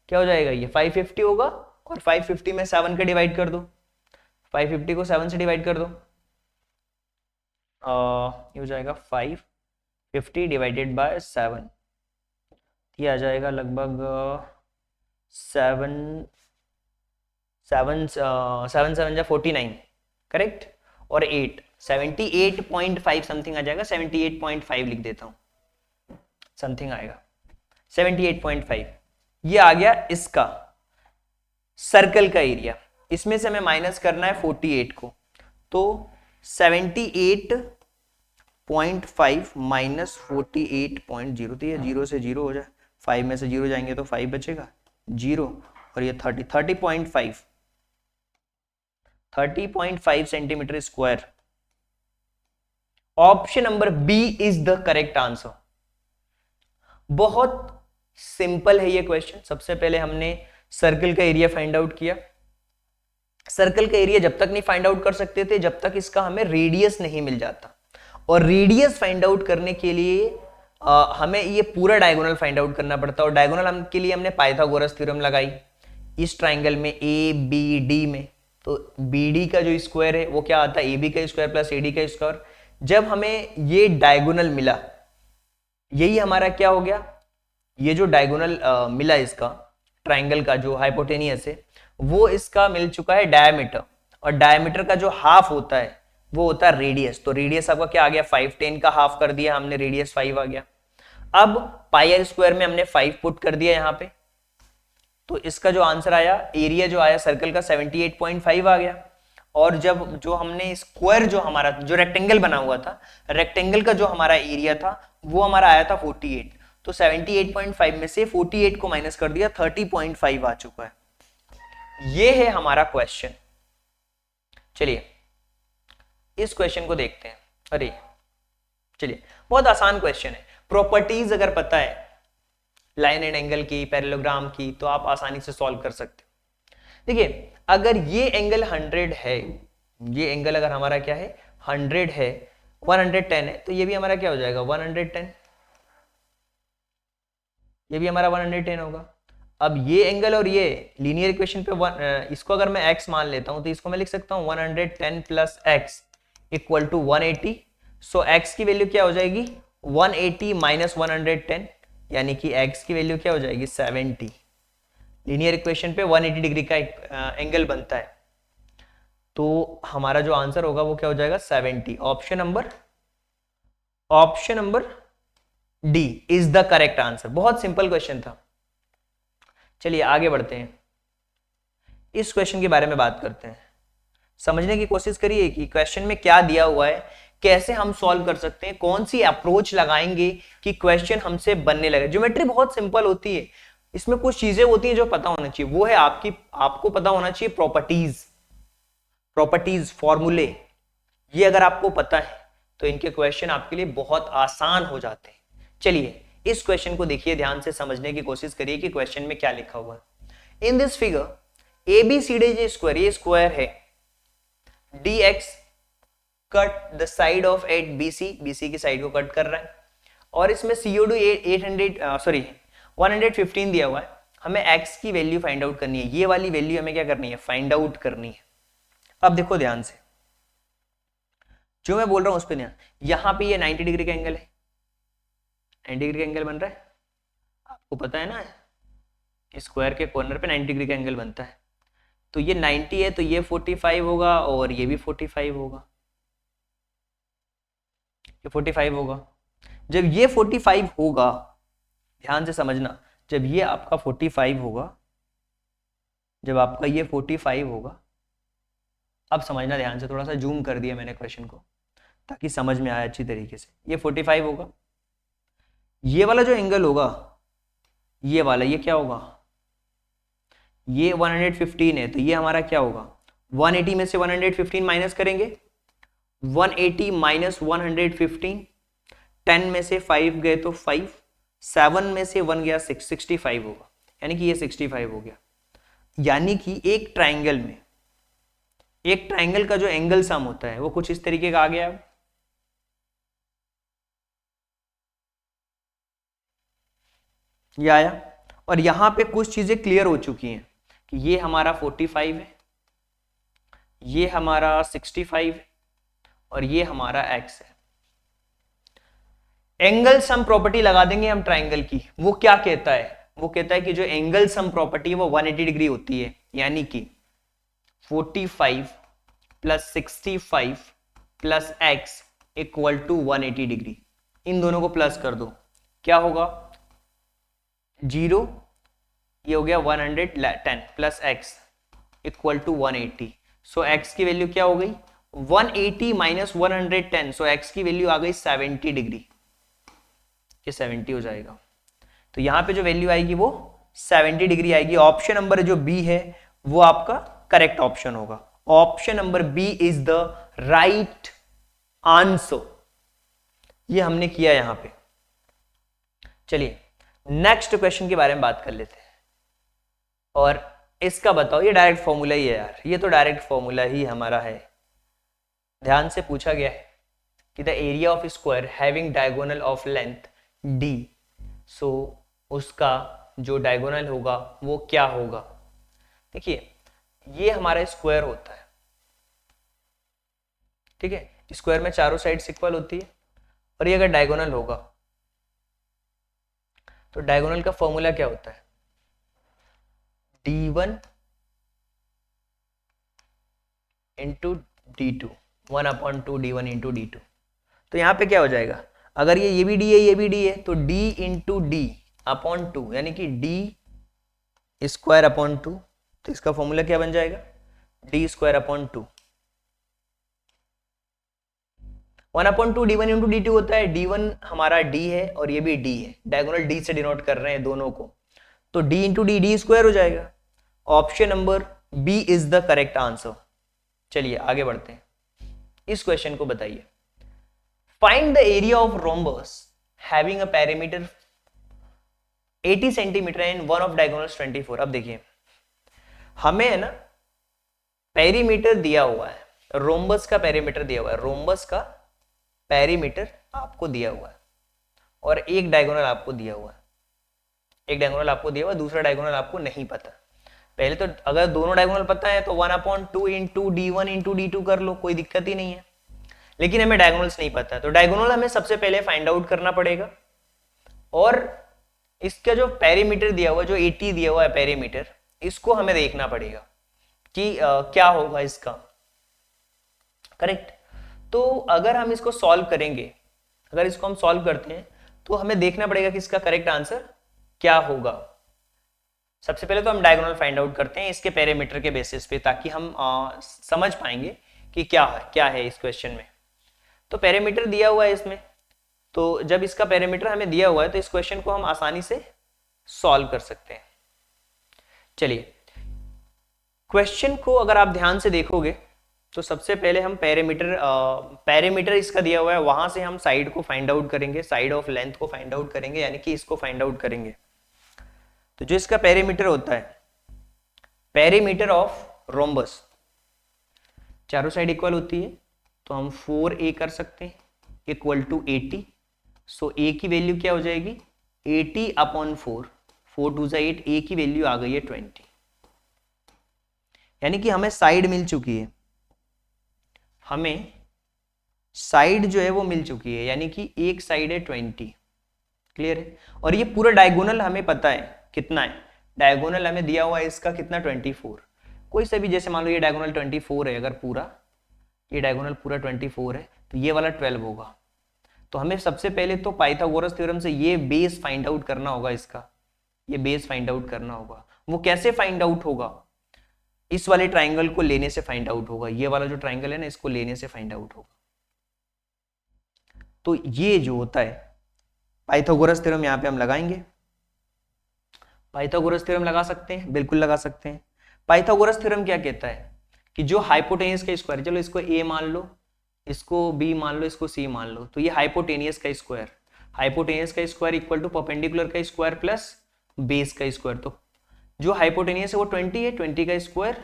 क्या हो जाएगा, ये 550 होगा, और 550 में 7 का डिवाइड कर दो, 550 को 7 से डिवाइड कर दो, ये हो जाएगा 550 डिवाइडेड बाय 7, ये आ जाएगा लगभग 7 7 जा 49, करेक्ट, और 8 78.5 समथिंग आ जाएगा, 78.5 लिख देता हूं, समथिंग आएगा 78.5। ये आ गया इसका सर्कल का एरिया। इसमें से हमें माइनस करना है 48 को, तो 78.5 माइनस 48.0, तो ये 0 से 0 हो जाए, 5 में से 0 जाएंगे तो 5 बचेगा, 0, और ये 30.5 centimetre square. Option number B is the correct answer. बहुत सिंपल है ये क्वेश्चन। सबसे पहले हमने सर्कल का एरिया फाइंड आउट किया। सर्कल का एरिया जब तक नहीं फाइंड आउट कर सकते थे जब तक इसका हमें रेडियस नहीं मिल जाता, और रेडियस फाइंड आउट करने के लिए हमें ये पूरा डायगोनल फाइंड आउट करना पड़ता है, और डायगोनल के लिए हमने पाइथागोरस थ्योरम लगाई इस ट्राइंगल में ए बी डी में। तो बी डी का जो स्क्वायर है वो क्या आता है, ए बी का स्क्वायर प्लस ए डी का स्क्वायर। जब हमें ये डायगोनल मिला, यही हमारा क्या हो गया, ये जो डायगोनल मिला इसका ट्राइंगल का जो हाइपोटेनियस है वो इसका मिल चुका है डायमीटर, और डायमीटर का जो हाफ होता है वो होता है रेडियस। तो रेडियस आपका क्या आ गया 5, 10 का हाफ कर दिया हमने, रेडियस 5 आ गया। अब पाई आर स्क्वायर में हमने 5 पुट कर दिया यहां पे, तो इसका जो आंसर आया, एरिया जो आया सर्कल का 78.5 आ गया। और जब जो हमने स्क्वायर जो हमारा जो रेक्टेंगल बना हुआ था, रेक्टेंगल का जो हमारा एरिया था वो हमारा आया था 48, तो 78.5 में से 48 को माइनस कर दिया, 30.5 आ चुका है। ये है हमारा क्वेश्चन। चलिए इस क्वेश्चन को देखते हैं। अरे चलिए, बहुत आसान क्वेश्चन है। प्रॉपर्टीज अगर पता है लाइन एंड एंगल की, पैरेललोग्राम की, तो आप आसानी से सॉल्व कर सकते हो। देखिए अगर ये एंगल 100 है, ये एंगल अगर हमारा क्या है 100 है, 110 है, तो ये भी हमारा क्या हो जाएगा 110, ये भी हमारा 110 होगा। अब ये एंगल और ये लीनियर इक्वेशन पे इसको अगर मैं x मान लेता हूं तो इसको मैं लिख सकता हूं 110 plus x equal to 180। So x की वैल्यू क्या हो जाएगी 180 माइनस 110, यानी कि x की वैल्यू क्या हो जाएगी 70। लीनियर इक्वेशन पे 180 डिग्री का एंगल बनता है, तो हमारा जो आंसर होगा वो क्या हो जाएगा 70। Option number D is the correct answer. बहुत सिंपल क्वेश्चन था। चलिए आगे बढ़ते हैं, इस क्वेश्चन के बारे में बात करते हैं। समझने की कोशिश करिए कि क्वेश्चन में क्या दिया हुआ है, कैसे हम सॉल्व कर सकते हैं, कौन सी अप्रोच लगाएंगे कि क्वेश्चन हमसे बनने लगे। ज्योमेट्री बहुत सिंपल होती है, इसमें कुछ चीजें होती हैं जो पता होना चाहिए, वो है आपको पता होना चाहिए प्रॉपर्टीज। प्रॉपर्टीज, फॉर्मूले, ये अगर आपको पता है तो इनके क्वेश्चन आपके लिए बहुत आसान हो जाते हैं। चलिए इस क्वेश्चन को देखिए, ध्यान से समझने की कोशिश करिए कि क्वेश्चन में क्या लिखा हुआ है। In this figure ABCD square, ये स्क्वायर है, dx cut the side of at BC की साइड को कट कर रहा है, और इसमें CO2 115 दिया हुआ है। हमें x की वैल्यू फाइंड आउट करनी है, ये वाली वैल्यू हमें क्या करनी है, फाइंड आउट करनी है। अब देखो ध्यान से, जो मैं बोल रहा हूं उस पर ध्यान, यहां पे ये 90 डिग्री का एंगल है, 90 डिग्री का एंगल बन रहा है, आपको पता है ना, स्क्वायर के कॉर्नर पे 90 डिग्री का एंगल बनता है। तो ये 90 है तो ये 45 होगा और ये भी 45 होगा, ये 45 होगा। जब ये 45 होगा, ध्यान से समझना, जब ये आपका 45 होगा, जब आपका ये 45 होगा, अब समझना ध्यान से, थोड़ा सा जूम कर दिया मैंने क्वेश्चन को ताकि समझ में आए अच्छी तरीके से। ये 45 होगा, ये वाला जो एंगल होगा, ये वाला, ये क्या होगा, ये 115 है, तो ये हमारा क्या होगा, 180 में से 115 माइनस करेंगे, 180 माइनस 115, 10 में से 5 गए तो 5, 7 में से 1 गया 6, 65 होगा, यानी कि ये 65 हो गया। यानी कि एक ट्राइंगल में, एक ट्राइंगल का जो एंगल सम होता है वो कुछ इस तरीके का आ गया, ये आया। और यहां पे कुछ चीजें क्लियर हो चुकी हैं कि ये हमारा 45 है, ये हमारा 65 है, और ये हमारा x है। एंगल सम प्रॉपर्टी लगा देंगे हम ट्राइंगल की। वो क्या कहता है, वो कहता है कि जो एंगल सम प्रॉपर्टी है वो 180 डिग्री होती है, यानी कि 45 plus 65 plus x equal to 180 degree. इन दोनों को प्लस कर दो, क्या होगा, 0, ये हो गया 110 plus x equal to 180। So x की वैल्यू क्या हो गई, 180 माइनस 110, सो x की वैल्यू आ गई 70 डिग्री, ये 70 हो जाएगा। तो यहां पे जो वैल्यू आएगी वो 70 डिग्री आएगी। ऑप्शन नंबर जो बी है वो आपका करेक्ट ऑप्शन होगा। Option number B is the right answer. ये हमने किया यहां पे। चलिए नेक्स्ट क्वेश्चन के बारे में बात कर लेते हैं। और इसका बताओ, ये डायरेक्ट फॉर्मूला ही है यार, ये तो डायरेक्ट फॉर्मूला ही हमारा है। ध्यान से पूछा गया है कि the area of square having diagonal of length d, सो उसका जो डायगोनल होगा वो क्या होगा। देखिए ये हमारा स्क्वायर होता है, ठीक है, स्क्वायर में चारों साइड इक्वल होती है, और ये अगर डायगोनल होगा तो डायगोनल का फॉर्मूला क्या होता है, d1 into d2, 1/2 d1 into d2। तो यहां पे क्या हो जाएगा, अगर ये भी d है, ये भी d है, तो d इंटू d अपॉन 2, यानी कि d स्क्वायर अपॉन 2। तो इसका फॉर्मूला क्या बन जाएगा, d square upon 2। 1/2 d1 into d2 होता है, d1 हमारा d है और ये भी d है, डायगोनल d से डिनोट कर रहे हैं दोनों को, तो d इंटू d स्क्वायर हो जाएगा। Option number B is the correct answer. चलिए आगे बढ़ते हैं, इस क्वेश्चन को बताइए। Find the area of rhombus having a perimeter 80 centimetre and one of diagonals 24। अब देखिए हमें है ना पेरीमीटर दिया हुआ है, रोम्बस का पेरीमीटर दिया हुआ है, रोम्बस का पेरीमीटर आपको दिया हुआ है, और एक डायगोनल आपको दिया हुआ है, एक डायगोनल आपको दिया हुआ है, दूसरा डायगोनल आपको नहीं पता। पहले तो अगर दोनों डायगोनल पता है तो 1/2 इंटू d1 इंटू d2 कर लो, कोई दिक्कत ही नहीं है। लेकिन हमें डायगोनल्स नहीं पता, तो डायगोनल हमें सबसे पहले फाइंड आउट करना पड़ेगा, और इसका जो पेरीमीटर दिया हुआ, जो 80 दिया हुआ है पेरीमीटर, इसको हमें देखना पड़ेगा कि क्या होगा इसका, करेक्ट। तो अगर हम इसको सॉल्व करेंगे, अगर इसको हम सॉल्व करते हैं तो हमें देखना पड़ेगा कि इसका करेक्ट आंसर क्या होगा। सबसे पहले तो हम डायगोनल फाइंड आउट करते हैं इसके पेरीमीटर के बेसिस पे, ताकि हम समझ पाएंगे कि क्या है इस क्वेश्चन में। तो पेरीमीटर दिया हुआ है इसमें, तो जब इसका पेरीमीटर हमें दिया हुआ है तो इस क्वेश्चन को हम आसानी से सॉल्व कर सकते हैं। चलिए क्वेश्चन को अगर आप ध्यान से देखोगे तो सबसे पहले हम पैरामीटर इसका दिया हुआ है, वहां से हम साइड को फाइंड आउट करेंगे, साइड ऑफ लेंथ को फाइंड आउट करेंगे, यानी कि इसको फाइंड आउट करेंगे। तो जो इसका पैरामीटर होता है, पैरामीटर ऑफ रोम्बस, चारों साइड इक्वल होती है, तो हम 4a कर सकते हैं इक्वल टू 80। सो a की वैल्यू क्या हो जाएगी 80 अपॉन 4, 4 2 8, a की वैल्यू आ गई है 20, यानी कि हमें साइड मिल चुकी है, हमें साइड जो है वो मिल चुकी है, यानी कि एक साइड है 20। क्लियर है? और ये पूरा डायगोनल हमें पता है कितना है, डायगोनल हमें दिया हुआ है इसका कितना 24। कोई सा भी, जैसे मान लो ये डायगोनल 24 है, अगर पूरा ये डायगोनल पूरा 24 है तो ये वाला 12 होगा। तो हमें सबसे पहले तो पाइथागोरस थ्योरम से ये बेस फाइंड आउट करना होगा, इसका ये बेस फाइंड आउट करना होगा। वो कैसे फाइंड आउट होगा, इस वाले ट्राइंगल को लेने से फाइंड आउट होगा, ये वाला जो ट्राइंगल है ना इसको लेने से फाइंड आउट होगा। तो ये जो होता है पाइथागोरस थ्योरम यहां पे हम लगाएंगे। पाइथागोरस थ्योरम लगा सकते हैं, बिल्कुल लगा सकते हैं। पाइथागोरस थ्योरम क्या कहता है कि जो हाइपोटेनियस का स्क्वायर, चलो इसको a मान लो, इसको b मान लो, इसको c मान लो, तो ये हाइपोटेनियस का स्क्वायर, हाइपोटेनियस का स्क्वायर इक्वल टू परपेंडिकुलर का स्क्वायर प्लस बेस का स्क्वायर। तो जो हाइपोटेनियस है वो 20 है, 20 का स्क्वायर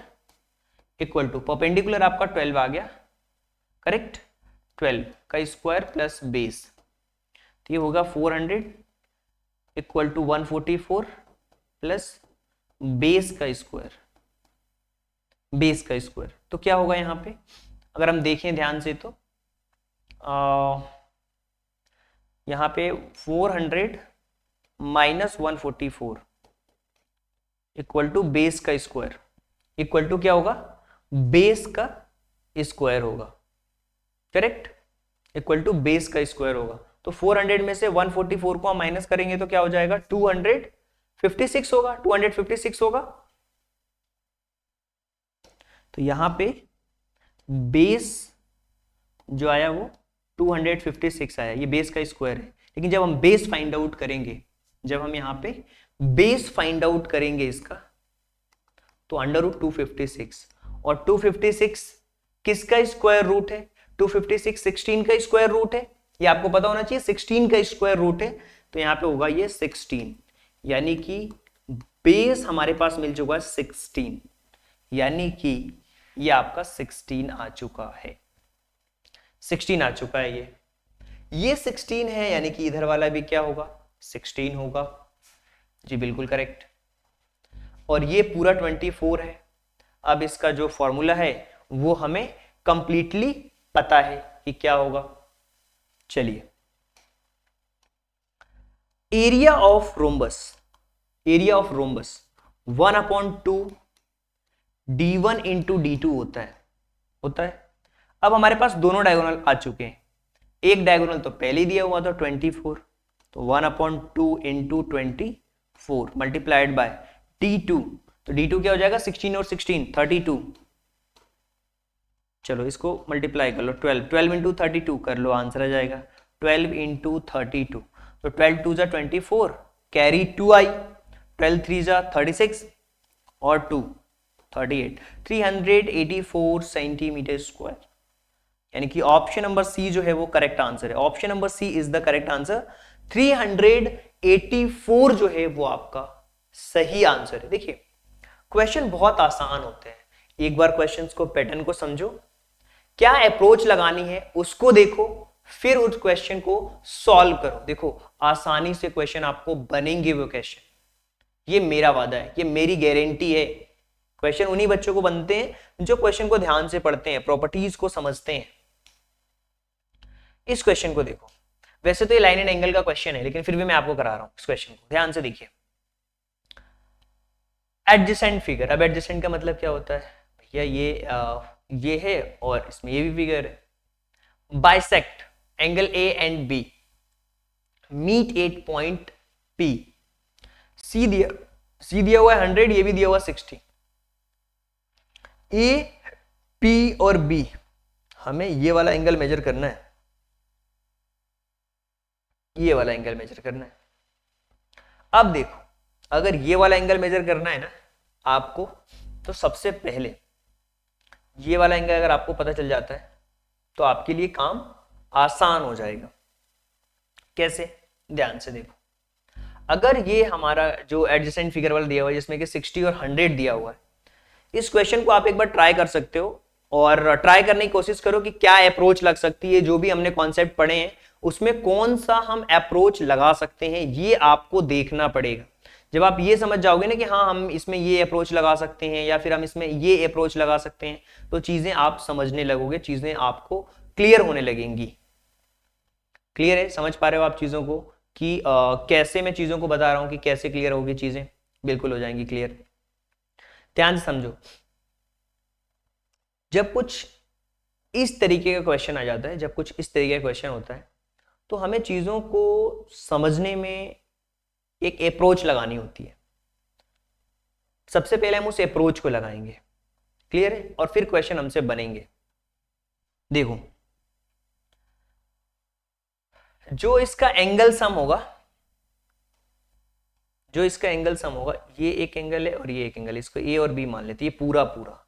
इक्वल टू परपेंडिकुलर आपका 12 आ गया, करेक्ट, 12 का स्क्वायर प्लस बेस, तो ये होगा 400 इक्वल टू 144 प्लस बेस का स्क्वायर, बेस का स्क्वायर। तो क्या होगा यहाँ पे, अगर हम देखें ध्यान से तो यहाँ पे 400 माइनस 144 इक्वल टू बेस का स्क्वायर, इक्वल टू क्या होगा बेस का स्क्वायर होगा, करेक्ट, इक्वल टू बेस का स्क्वायर होगा। तो 400 में से 144 को हम माइनस करेंगे तो क्या हो जाएगा 256 होगा, 256 होगा। तो यहां पे बेस जो आया वो 256 आया, ये बेस का स्क्वायर है। लेकिन जब हम बेस फाइंड आउट करेंगे, जब हम यहां पे बेस फाइंड आउट करेंगे इसका, तो अंडर रूट 256, और 256 किसका स्क्वायर रूट है, 256 16 का स्क्वायर रूट है, ये आपको पता होना चाहिए, 16 का स्क्वायर रूट है, तो यहां पे होगा ये 16, यानी कि बेस हमारे पास मिल चुका है 16, यानी कि ये आपका 16 आ चुका है, 16 आ चुका है ये 16 है, यानी कि इधर वाला भी क्या होगा 16 होगा जी, बिल्कुल करेक्ट। और ये पूरा 24 है। अब इसका जो फॉर्मूला है वो हमें कंप्लीटली पता है कि क्या होगा। चलिए, area of rhombus, area of rhombus 1/2 d1 into d2 होता है। अब हमारे पास दोनों डायगोनल आ चुके हैं, एक डायगोनल तो पहले दिया हुआ था 24, तो 1/2 इंटू 24 मल्टीप्लाइड बाय d2, तो d2 क्या हो जाएगा 16 और 16 32, चलो इसको मल्टीप्लाई कर लो, 12 इंटू 32 कर लो, आंसर आ जाएगा 12 इंटू 32, तो 12 2 जा 24, कैरी 2 आई, 12 3 जा 36 और 2 38, 384 सेंटीमीटर स्क्वायर, यानी कि ऑप्शन नंबर सी जो है वो करेक्ट आंसर है। Option number C is the correct answer, 384 जो है वो आपका सही आंसर है। देखिए क्वेश्चन बहुत आसान होते हैं, एक बार क्वेश्चंस को पैटर्न को समझो, क्या अप्रोच लगानी है उसको देखो, फिर उस क्वेश्चन को सॉल्व करो। देखो आसानी से क्वेश्चन आपको बनेंगे वो क्वेश्चन, ये मेरा वादा है, ये मेरी गारंटी है। क्वेश्चन उन्हीं बच्चों को बनते हैं जो क्वेश्चन को ध्यान से पढ़ते हैं, प्रॉपर्टीज को समझते हैं। इस क्वेश्चन को देखो, वैसे तो ये लाइन एंड एंगल का क्वेश्चन है, लेकिन फिर भी मैं आपको करा रहा हूं इस क्वेश्चन को, ध्यान से देखिए। एडजेसेंट फिगर, अब एडजेसेंट का मतलब क्या होता है भैया, ये है और इसमें ये भी फिगर है। Bisect angle A and B, meet at point P, C दिया हुआ है 100, ये भी दिया हुआ 60। ए पी और बी, हमें ये वाला एंगल मेजर करना है, ये वाला एंगल मेजर करना है। अब देखो, अगर ये वाला एंगल मेजर करना है ना आपको, तो सबसे पहले ये वाला एंगल अगर आपको पता चल जाता है तो आपके लिए काम आसान हो जाएगा। कैसे, ध्यान से देखो। अगर ये हमारा जो एडजेसेंट फिगर वाला दिया हुआ है जिसमें कि 60 और 100 दिया हुआ है, इस क्वेश्चन को आप एक बार ट्राई कर सकते हो और ट्राई करने की कोशिश करो कि क्या अप्रोच लग सकती है। जो भी हमने कॉन्सेप्ट पढ़े हैं उसमें कौन सा हम अप्रोच लगा सकते हैं, ये आपको देखना पड़ेगा। जब आप ये समझ जाओगे ना कि हाँ हम इसमें ये अप्रोच लगा सकते हैं या फिर हम इसमें ये अप्रोच लगा सकते हैं, तो चीजें आप समझने लगोगे, चीजें आपको क्लियर होने लगेंगी। क्लियर है, समझ पा रहे हो आप चीजों को कि कैसे मैं चीजों को बता रहा हूं कि कैसे क्लियर होगी चीजें? बिल्कुल हो जाएंगी क्लियर। ध्यान से समझो। जब कुछ इस तरीके का क्वेश्चन आ जाता है, जब कुछ इस तरीके का क्वेश्चन होता है, तो हमें चीजों को समझने में एक अप्रोच लगानी होती है। सबसे पहले हम उस अप्रोच को लगाएंगे, क्लियर है, और फिर क्वेश्चन हमसे बनेंगे। देखो, जो इसका एंगल सम होगा, जो इसका एंगल सम होगा, ये एक एंगल है और ये एक एंगल है, इसको ए और बी मान लेते हैं, ये पूरा पूरा।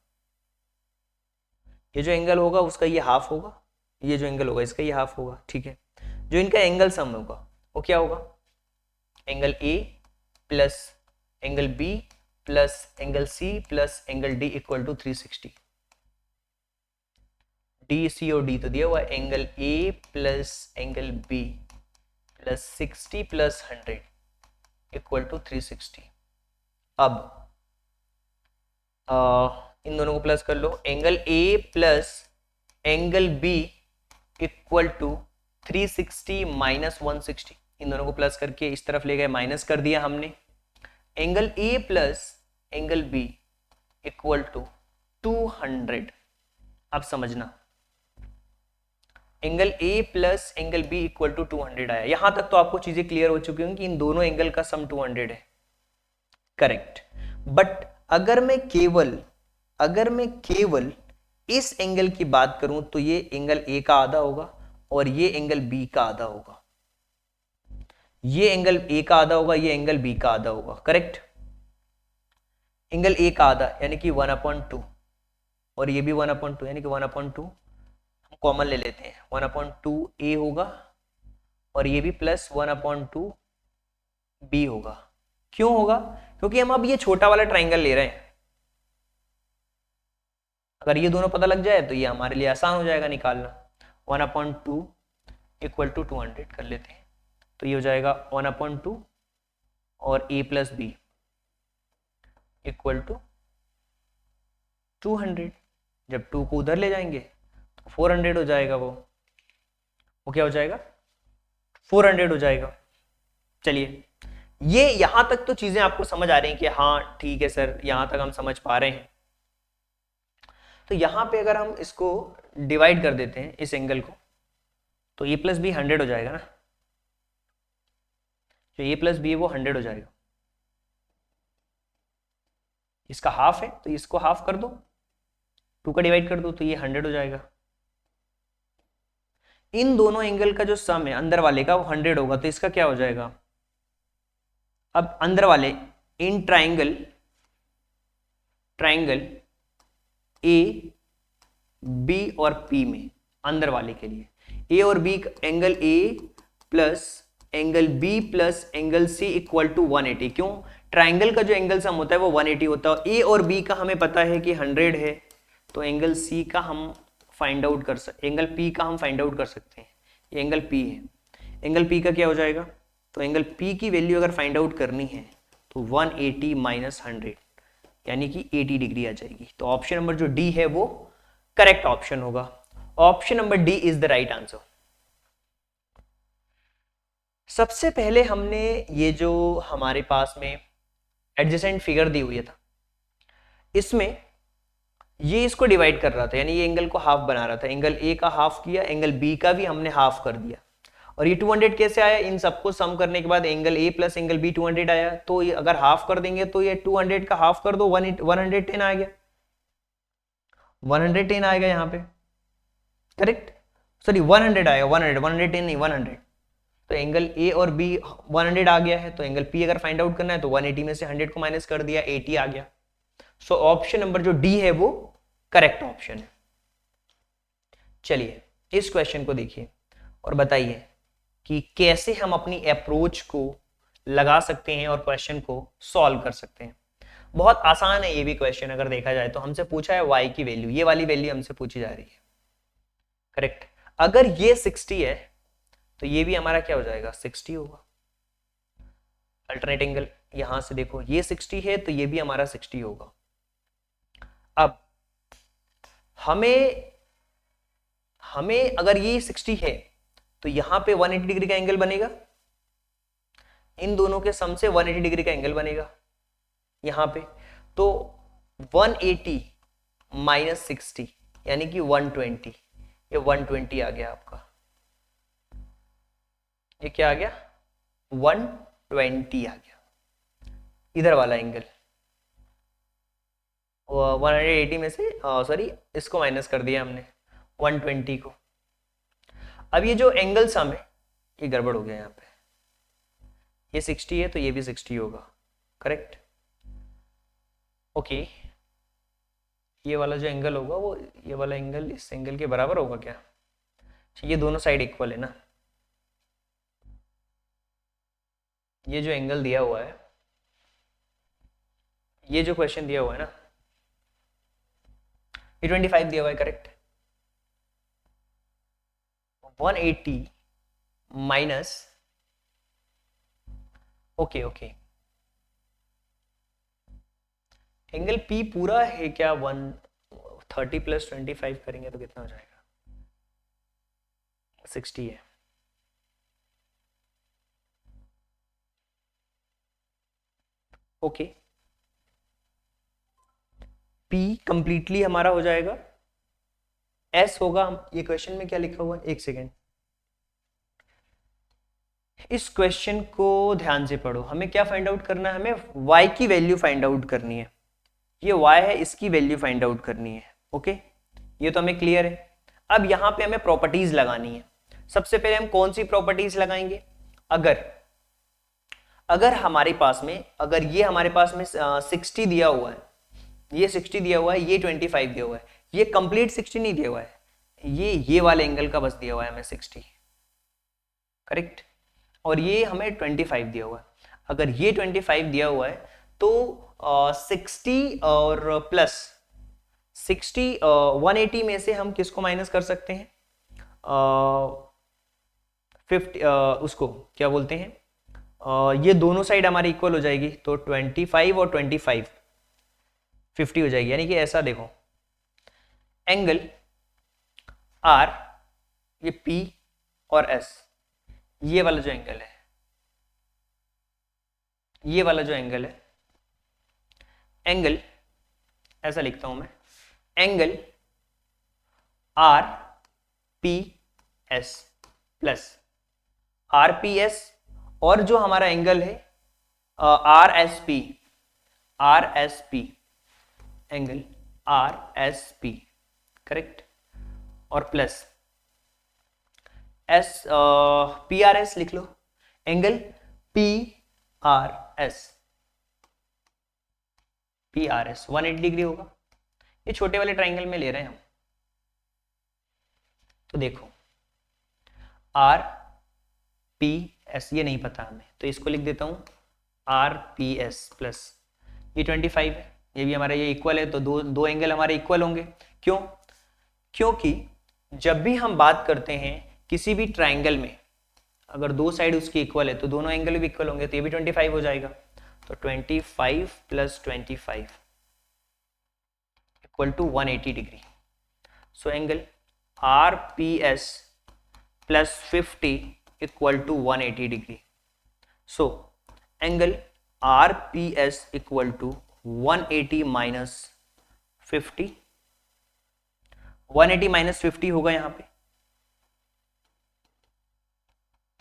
ये जो एंगल होगा उसका ये हाफ होगा, ये जो एंगल होगा इसका ये हाफ होगा, ठीक है। जो इनका एंगल सम होगा वो क्या होगा? Angle A plus angle B plus angle C plus angle D equal to 360। D C और डी तो दिया हुआ है, angle A plus angle B plus 60 plus 100 equal to 360। अब इन दोनों को प्लस कर लो, angle A plus angle B equal to 360 minus 160। इन दोनों को प्लस करके इस तरफ ले गए, माइनस कर दिया हमने। Angle A plus angle B equal to 200। अब समझना, angle A plus angle B equal to 200 आया। यहां तक तो आपको चीजें क्लियर हो चुकी होंगी कि इन दोनों एंगल का सम 200 है, करेक्ट। बट अगर मैं केवल इस एंगल की बात करूं तो ये एंगल ए का आधा होगा और ये एंगल बी का आधा होगा। ये एंगल ए का आधा होगा, ये एंगल बी का आधा होगा, करेक्ट। एंगल ए का आधा यानी कि 1/2 और ये भी 1/2 यानी कि 1/2 हम कॉमन ले लेते हैं, 1/2 ए होगा और ये भी प्लस 1/2 बी होगा। क्यों होगा? क्योंकि हम अब ये छोटा वाला ट्राइंगल ले रहे हैं। अगर ये दोनों पता लग जाए तो ये हमारे लिए आसान हो जाएगा निकालना। 1/2 इक्वल टू 200 कर लेते हैं, तो ये हो जाएगा 1/2 और a plus B equal to 200। जब 2 को उधर ले जाएंगे तो 400 हो जाएगा। वो क्या हो जाएगा? 400 हो जाएगा। चलिए, ये यहां तक तो चीजें आपको समझ आ रही हैं कि हाँ ठीक है सर, यहां तक हम समझ पा रहे हैं। तो यहां पे अगर हम इसको डिवाइड कर देते हैं इस एंगल को, तो a प्लस बी 100 हो जाएगा ना। जो a प्लस बी है वो 100 हो जाएगा। इसका हाफ है तो इसको हाफ कर दो, 2 का डिवाइड कर दो तो ये 100 हो जाएगा। इन दोनों एंगल का जो सम है अंदर वाले का वो 100 होगा, तो इसका क्या हो जाएगा? अब अंदर वाले इन ट्राइंगल ए बी और पी में, अंदर वाले के लिए ए और B, angle A plus angle B plus angle C equal to 180। क्यों? ट्राइंगल का जो एंगल सम होता है वो 180 होता है। ए और बी का हमें पता है कि 100 है, तो एंगल सी का हम फाइंड आउट कर सकते, एंगल पी का हम फाइंड आउट कर सकते हैं। ये एंगल पी है, एंगल पी का क्या हो जाएगा? तो एंगल पी की वैल्यू अगर फाइंड आउट करनी है तो 180 माइनस 100 यानी कि 80 डिग्री आ जाएगी। तो ऑप्शन नंबर जो डी है वो करेक्ट ऑप्शन होगा। Option number D is the right answer. सबसे पहले हमने ये जो हमारे पास में एडजेसेंट फिगर दी हुई था, इसमें ये इसको डिवाइड कर रहा था, यानी ये एंगल को हाफ बना रहा था। एंगल ए का हाफ किया, एंगल बी का भी हमने हाफ कर दिया। और ये 200 कैसे आया? इन सबको सम करने के बाद angle A plus angle B 200 आया। तो ये अगर हाफ कर देंगे तो ये 200 का हाफ कर दो, 110 आ गया, 110 आएगा यहाँ पे, करेक्ट। सॉरी 100 आएगा, 110 नहीं 100। तो एंगल ए और बी 100 आ गया है, तो एंगल पी अगर फाइंड आउट करना है तो 180 में से 100 को माइनस कर दिया, 80 आ गया। सो ऑप्शन नंबर जो डी है वो करेक्ट ऑप्शन है। चलिए इस क्वेश्चन को देखिए और बताइए कि कैसे हम अपनी अप्रोच को लगा सकते हैं और क्वेश्चन को सॉल्व कर सकते हैं। बहुत आसान है ये भी क्वेश्चन, अगर देखा जाए तो हमसे पूछा है y की वैल्यू, ये वाली वैल्यू हमसे पूछी जा रही है। करेक्ट। अगर ये 60 है तो ये भी हमारा क्या हो जाएगा, 60 होगा। अल्टरनेट एंगल यहां से देखो, ये 60 है तो ये भी हमारा 60 होगा। अब हमें अगर ये 60 है तो यहां पे 180 डिग्री का एंगल बनेगा, इन दोनों के सम से 180 डिग्री का एंगल बनेगा यहां पे। तो 180 माइनस 60 यानी कि 120, ये 120 आ गया आपका। ये क्या आ गया, 120 आ गया इधर वाला एंगल। 180 में से सॉरी इसको माइनस कर दिया हमने 120 को। अब ये जो एंगल सम है ये गड़बड़ हो गया यहाँ पे, ये 60 है तो ये भी 60 होगा। करेक्ट। ओके, ये वाला जो एंगल होगा वो ये वाला एंगल इस एंगल के बराबर होगा क्या? ये दोनों साइड इक्वल है ना। ये जो एंगल दिया हुआ है, ये जो क्वेश्चन दिया हुआ है ना, ये 25 दिया हुआ है। Correct. 180 minus, okay angle P पूरा है क्या? 130 प्लस 25 करेंगे तो कितना हो जाएगा? 60 है। ओके, P कंप्लीटली हमारा हो जाएगा, S होगा। ये क्वेश्चन में क्या लिखा हुआ है, एक सेकेंड, इस क्वेश्चन को ध्यान से पढ़ो। हमें क्या फाइंड आउट करना है? हमें y की वैल्यू फाइंड आउट करनी है। ये y है, इसकी वैल्यू फाइंड आउट करनी है। ओके, ये तो हमें क्लियर है। अब यहां पे हमें प्रॉपर्टीज लगानी है। सबसे पहले हम कौन सी प्रॉपर्टीज लगाएंगे? अगर हमारे पास में, अगर ये हमारे पास में 60 दिया हुआ है, ये 60 दिया हुआ है, ये 25 दिया हुआ है, ये कंप्लीट 60 नहीं दिया हुआ है, ये वाले एंगल का बस दिया हुआ है हमें 60। करेक्ट। और ये हमें 25 दिया हुआ है। अगर ये 25 दिया हुआ है तो 60 और प्लस 60 180 में से हम किसको माइनस कर सकते हैं? 50 उसको क्या बोलते हैं, ये दोनों साइड हमारी इक्वल हो जाएगी, तो 25 और 25 50 हो जाएगी। यानी कि ऐसा देखो, एंगल R, ये P और S, ये वाला जो एंगल है, ये वाला जो एंगल है, एंगल ऐसा लिखता हूं मैं, एंगल RPS प्लस RPS और जो हमारा एंगल है RSP, एंगल RSP। करेक्ट। और प्लस PRS लिख लो, एंगल PRS 180 डिग्री होगा। ये छोटे वाले ट्राइंगल में ले रहे हैं हम, तो देखो RPS ये नहीं पता हमें, तो इसको लिख देता हूं RPS प्लस ये 25 है, ये भी हमारा ये इक्वल है, तो दो एंगल हमारे इक्वल होंगे। क्यों? क्योंकि जब भी हम बात करते हैं किसी भी ट्राइंगल में, अगर दो साइड उसकी इक्वल है तो दोनों एंगल भी इक्वल होंगे, तो ये भी 25 हो जाएगा। तो 25 plus 25 equal to 180 degree. So angle RPS plus 50 equal to 180 degree. So angle RPS equal to 180 minus 50, 180 minus 50 होगा यहां पे,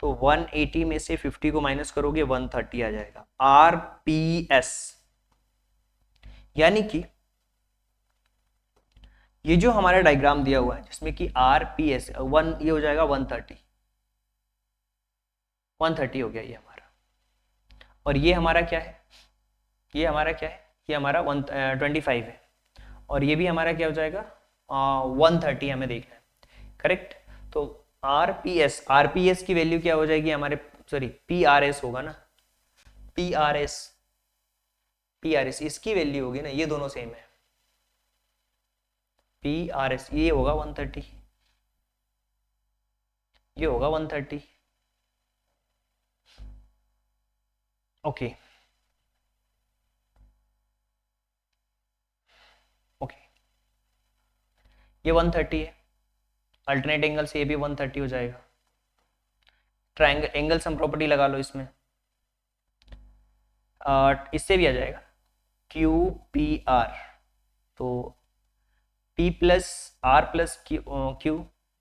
तो 180 में से 50 को माइनस करोगे 130 आ जाएगा RPS। यानी कि ये जो हमारा डायग्राम दिया हुआ है जिसमें कि RPS 1, ये हो जाएगा 130 हो गया ये हमारा। और ये हमारा क्या है, ये हमारा 25 है। और ये भी हमारा क्या हो जाएगा 130 हमें देखना है, करेक्ट। तो आरपीएस की वैल्यू क्या हो जाएगी हमारे, सॉरी पीआरएस होगा ना, पीआरएस इसकी वैल्यू होगी ना, ये दोनों सेम है। पीआरएस ये होगा 130, ये होगा 130। ओके ओके, ये 130 है, अल्टरनेट एंगल से ये भी 130 हो जाएगा। ट्रायंगल एंगल सम प्रॉपर्टी लगा लो इसमें, इससे भी आ जाएगा क्यू पी आर, तो P plus R plus Q,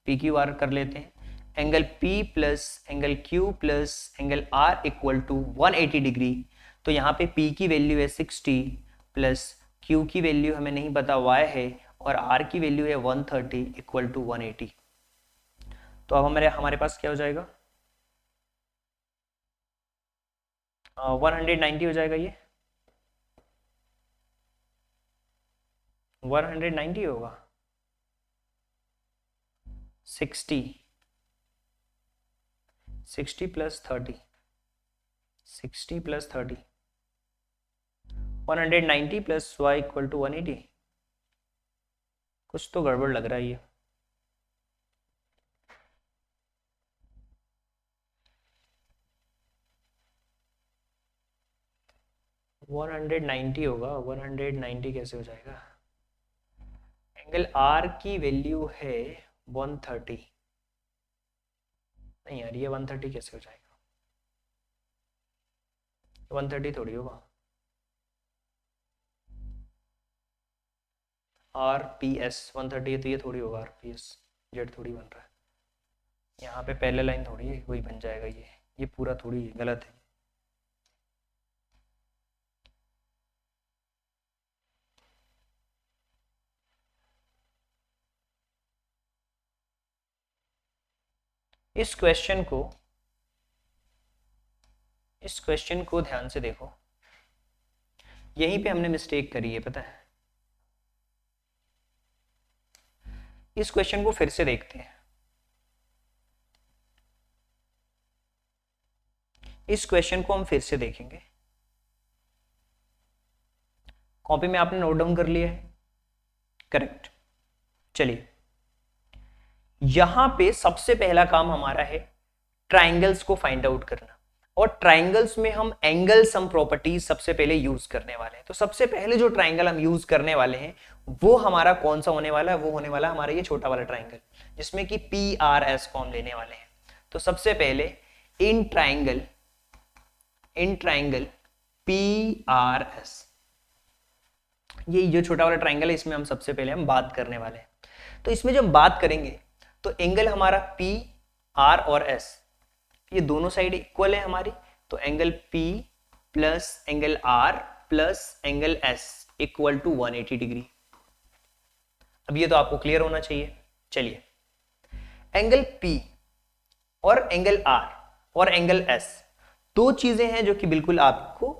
P Q R कर लेते हैं। Angle P plus angle Q plus angle R equal to 180 degree. तो यहाँ पे P की वैल्यू है 60 प्लस Q की वैल्यू हमें नहीं पता Y है, और R की वैल्यू है 130 इक्वल टू 180। तो अब हमारे पास क्या हो जाएगा, 190 हो जाएगा, ये 190 होगा, 60 plus 30, 60 plus 30, 190 plus y equal to 180। कुछ तो गड़बड़ लग रहा है ये। वन 190 होगा, 190 कैसे हो जाएगा, एंगल R की वैल्यू है 130, नहीं यार ये 130 कैसे हो जाएगा, 130 थोड़ी होगा। RPS 130 है तो ये थोड़ी होगा, RPS जेड थोड़ी बन रहा है, यहाँ पे पहले लाइन थोड़ी है, वही बन जाएगा ये पूरा थोड़ी गलत है। इस क्वेश्चन को ध्यान से देखो, यहीं पे हमने मिस्टेक करी है पता है। इस क्वेश्चन को फिर से देखते हैं, इस क्वेश्चन को हम फिर से देखेंगे। कॉपी में आपने नोट डाउन कर लिया है, करेक्ट। चलिए यहां पे सबसे पहला काम हमारा है ट्राइंगल्स को फाइंड आउट करना, और ट्राइंगल्स में हम एंगल सम प्रॉपर्टीज सबसे पहले यूज करने वाले हैं। तो सबसे पहले जो ट्राइंगल हम यूज करने वाले हैं वो हमारा कौन सा होने वाला है, वो होने वाला है हमारा ये छोटा वाला ट्राइंगल, जिसमें कि PRS फॉर्म लेने वाले हैं। तो सबसे पहले इन ट्राइंगल PRS, ये जो छोटा वाला ट्राइंगल है इसमें हम सबसे पहले हम बात करने वाले हैं। तो इसमें जब हम बात करेंगे तो एंगल हमारा P, R और S ये दोनों साइड इक्वल है हमारी, तो angle P plus angle R plus angle S equal to 180 degree. अब ये तो आपको क्लियर होना चाहिए। चलिए एंगल P और एंगल R और एंगल S दो चीजें हैं जो कि बिल्कुल आपको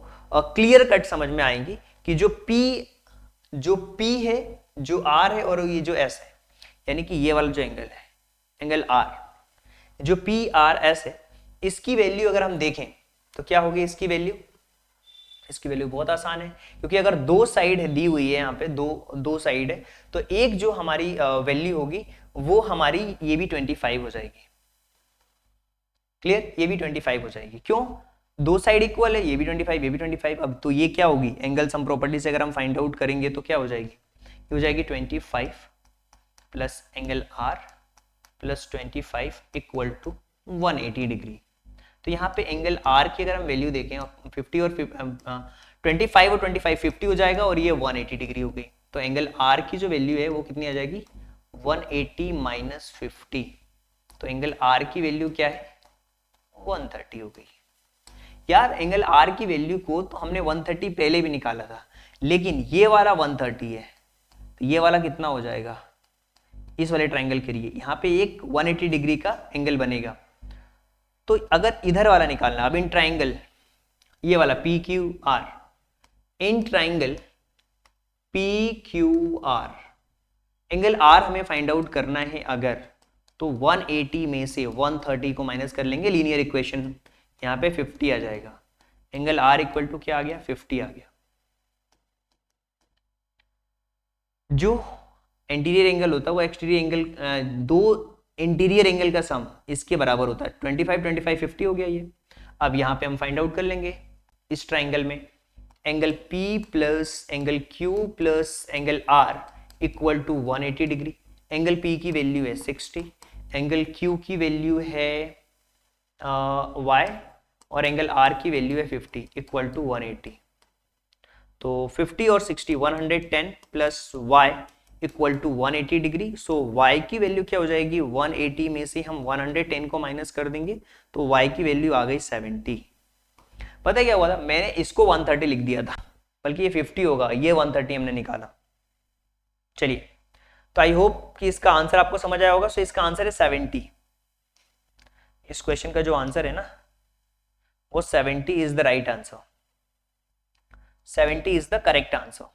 क्लियर कट समझ में आएंगी कि जो P है, जो R है और ये जो S है, यानी कि ये वाला जो एंगल है एंगल R, जो PRS है, इसकी वैल्यू अगर हम देखें तो क्या होगी इसकी वैल्यू बहुत आसान है, क्योंकि अगर दो साइड है दी हुई है, यहाँ पे दो साइड है, तो एक जो हमारी वैल्यू होगी वो हमारी ये भी 25 हो जाएगी। क्लियर, ये भी 25 हो जाएगी। क्यों, दो साइड इक्वल है, ये भी 25 ये भी 25। अब तो ये क्या होगी, एंगल सम प्रॉपर्टी से अगर हम फाइंड आउट करेंगे तो क्या हो जाएगी, ये हो जाएगी 25 plus angle R plus 25 equal to 180 degree. तो यहाँ पे एंगल R की अगर हम वैल्यू देखें 50 और 25 और 25 50 हो जाएगा, और ये 180 डिग्री हो गई। तो एंगल R की जो वैल्यू है वो कितनी आ जाएगी, 180 माइनस 50। तो एंगल R की वैल्यू क्या है, 130 हो गई। यार एंगल R की वैल्यू को तो हमने 130 पहले भी निकाला था, लेकिन ये वाला 130 है, तो ये वाला कितना हो जाएगा, इस वाले ट्राइंगल के लिए यहाँ पे एक 180 डिग्री का एंगल बनेगा। तो अगर इधर वाला निकालना, अब इन ट्राइंगल ये वाला PQR, in triangle P Q R, angle R हमें फाइंड आउट करना है अगर, तो 180 में से 130 को माइनस कर लेंगे, लीनियर इक्वेशन यहाँ पे 50 आ जाएगा। एंगल आर इक्वल टू क्या आ गया, 50 आ गया। जो इंटीरियर एंगल होता है वो एक्सटीरियर एंगल, दो इंटीरियर एंगल का सम इसके बराबर होता है। 25 25 50 हो गया ये। अब यहाँ पे हम फाइंड आउट कर लेंगे इस ट्राइंगल में, angle P plus angle Q plus angle R equal to 180 degree. Angle P की वैल्यू है 60, एंगल Q की वैल्यू है Y और एंगल R की वैल्यू है 50 इक्वल टू 180। तो 50 और 60 110 plus Y equal to 180 degree. So Y की वैल्यू क्या हो जाएगी, 180 में से हम 110 को माइनस कर देंगे तो Y की वैल्यू आ गई 70। पता है क्या हुआ था, मैंने इसको 130 लिख दिया था, बल्कि ये 50 होगा, ये 130 हमने निकाला। चलिए, तो आई होप कि इसका आंसर आपको समझ आया होगा। सो इसका आंसर है 70। इस क्वेश्चन का जो आंसर है ना वो 70 is the right answer. 70 is the correct answer.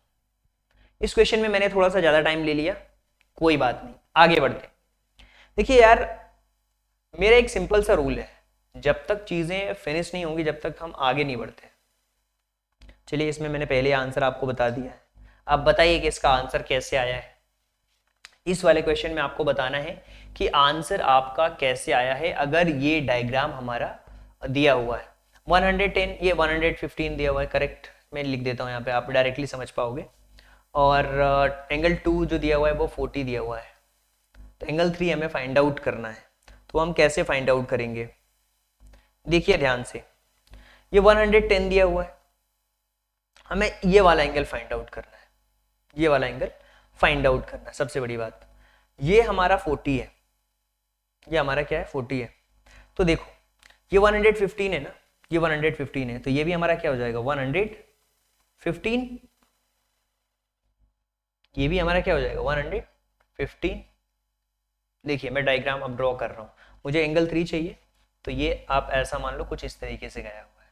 इस क्वेश्चन में मैंने थोड़ा सा ज्यादा टाइम ले लिया, कोई बात नहीं, आगे बढ़ते। देखिए यार, मेरा एक सिंपल सा रूल है, जब तक चीजें फिनिश नहीं होंगी जब तक हम आगे नहीं बढ़ते। चलिए, इसमें मैंने पहले आंसर आपको बता दिया है। अब बताइए कि इसका आंसर कैसे आया है। इस वाले क्वेश्चन में आपको बताना है कि आंसर आपका कैसे आया है। अगर ये डायग्राम हमारा दिया हुआ है 110, ये 115 दिया हुआ है, करेक्ट, मैं लिख देता हूँ यहाँ पे, आप डायरेक्टली समझ पाओगे। और एंगल 2 जो दिया हुआ है वो 40 दिया हुआ है। तो एंगल 3 हमें फाइंड आउट करना है। तो हम कैसे फाइंड आउट करेंगे, देखिए ध्यान से, ये 110 दिया हुआ है, हमें ये वाला एंगल फाइंड आउट करना है, ये वाला एंगल फाइंड आउट करना है। सबसे बड़ी बात, ये हमारा 40 है, ये हमारा क्या है, 40 है। तो देखो, ये 115 है ना, ये 115 है, तो ये भी हमारा क्या हो जाएगा, 115, ये भी हमारा क्या हो जाएगा, 115। देखिए, मैं डायग्राम अब ड्रॉ कर रहा हूँ, मुझे एंगल 3 चाहिए, तो ये आप ऐसा मान लो कुछ इस तरीके से गया हुआ है,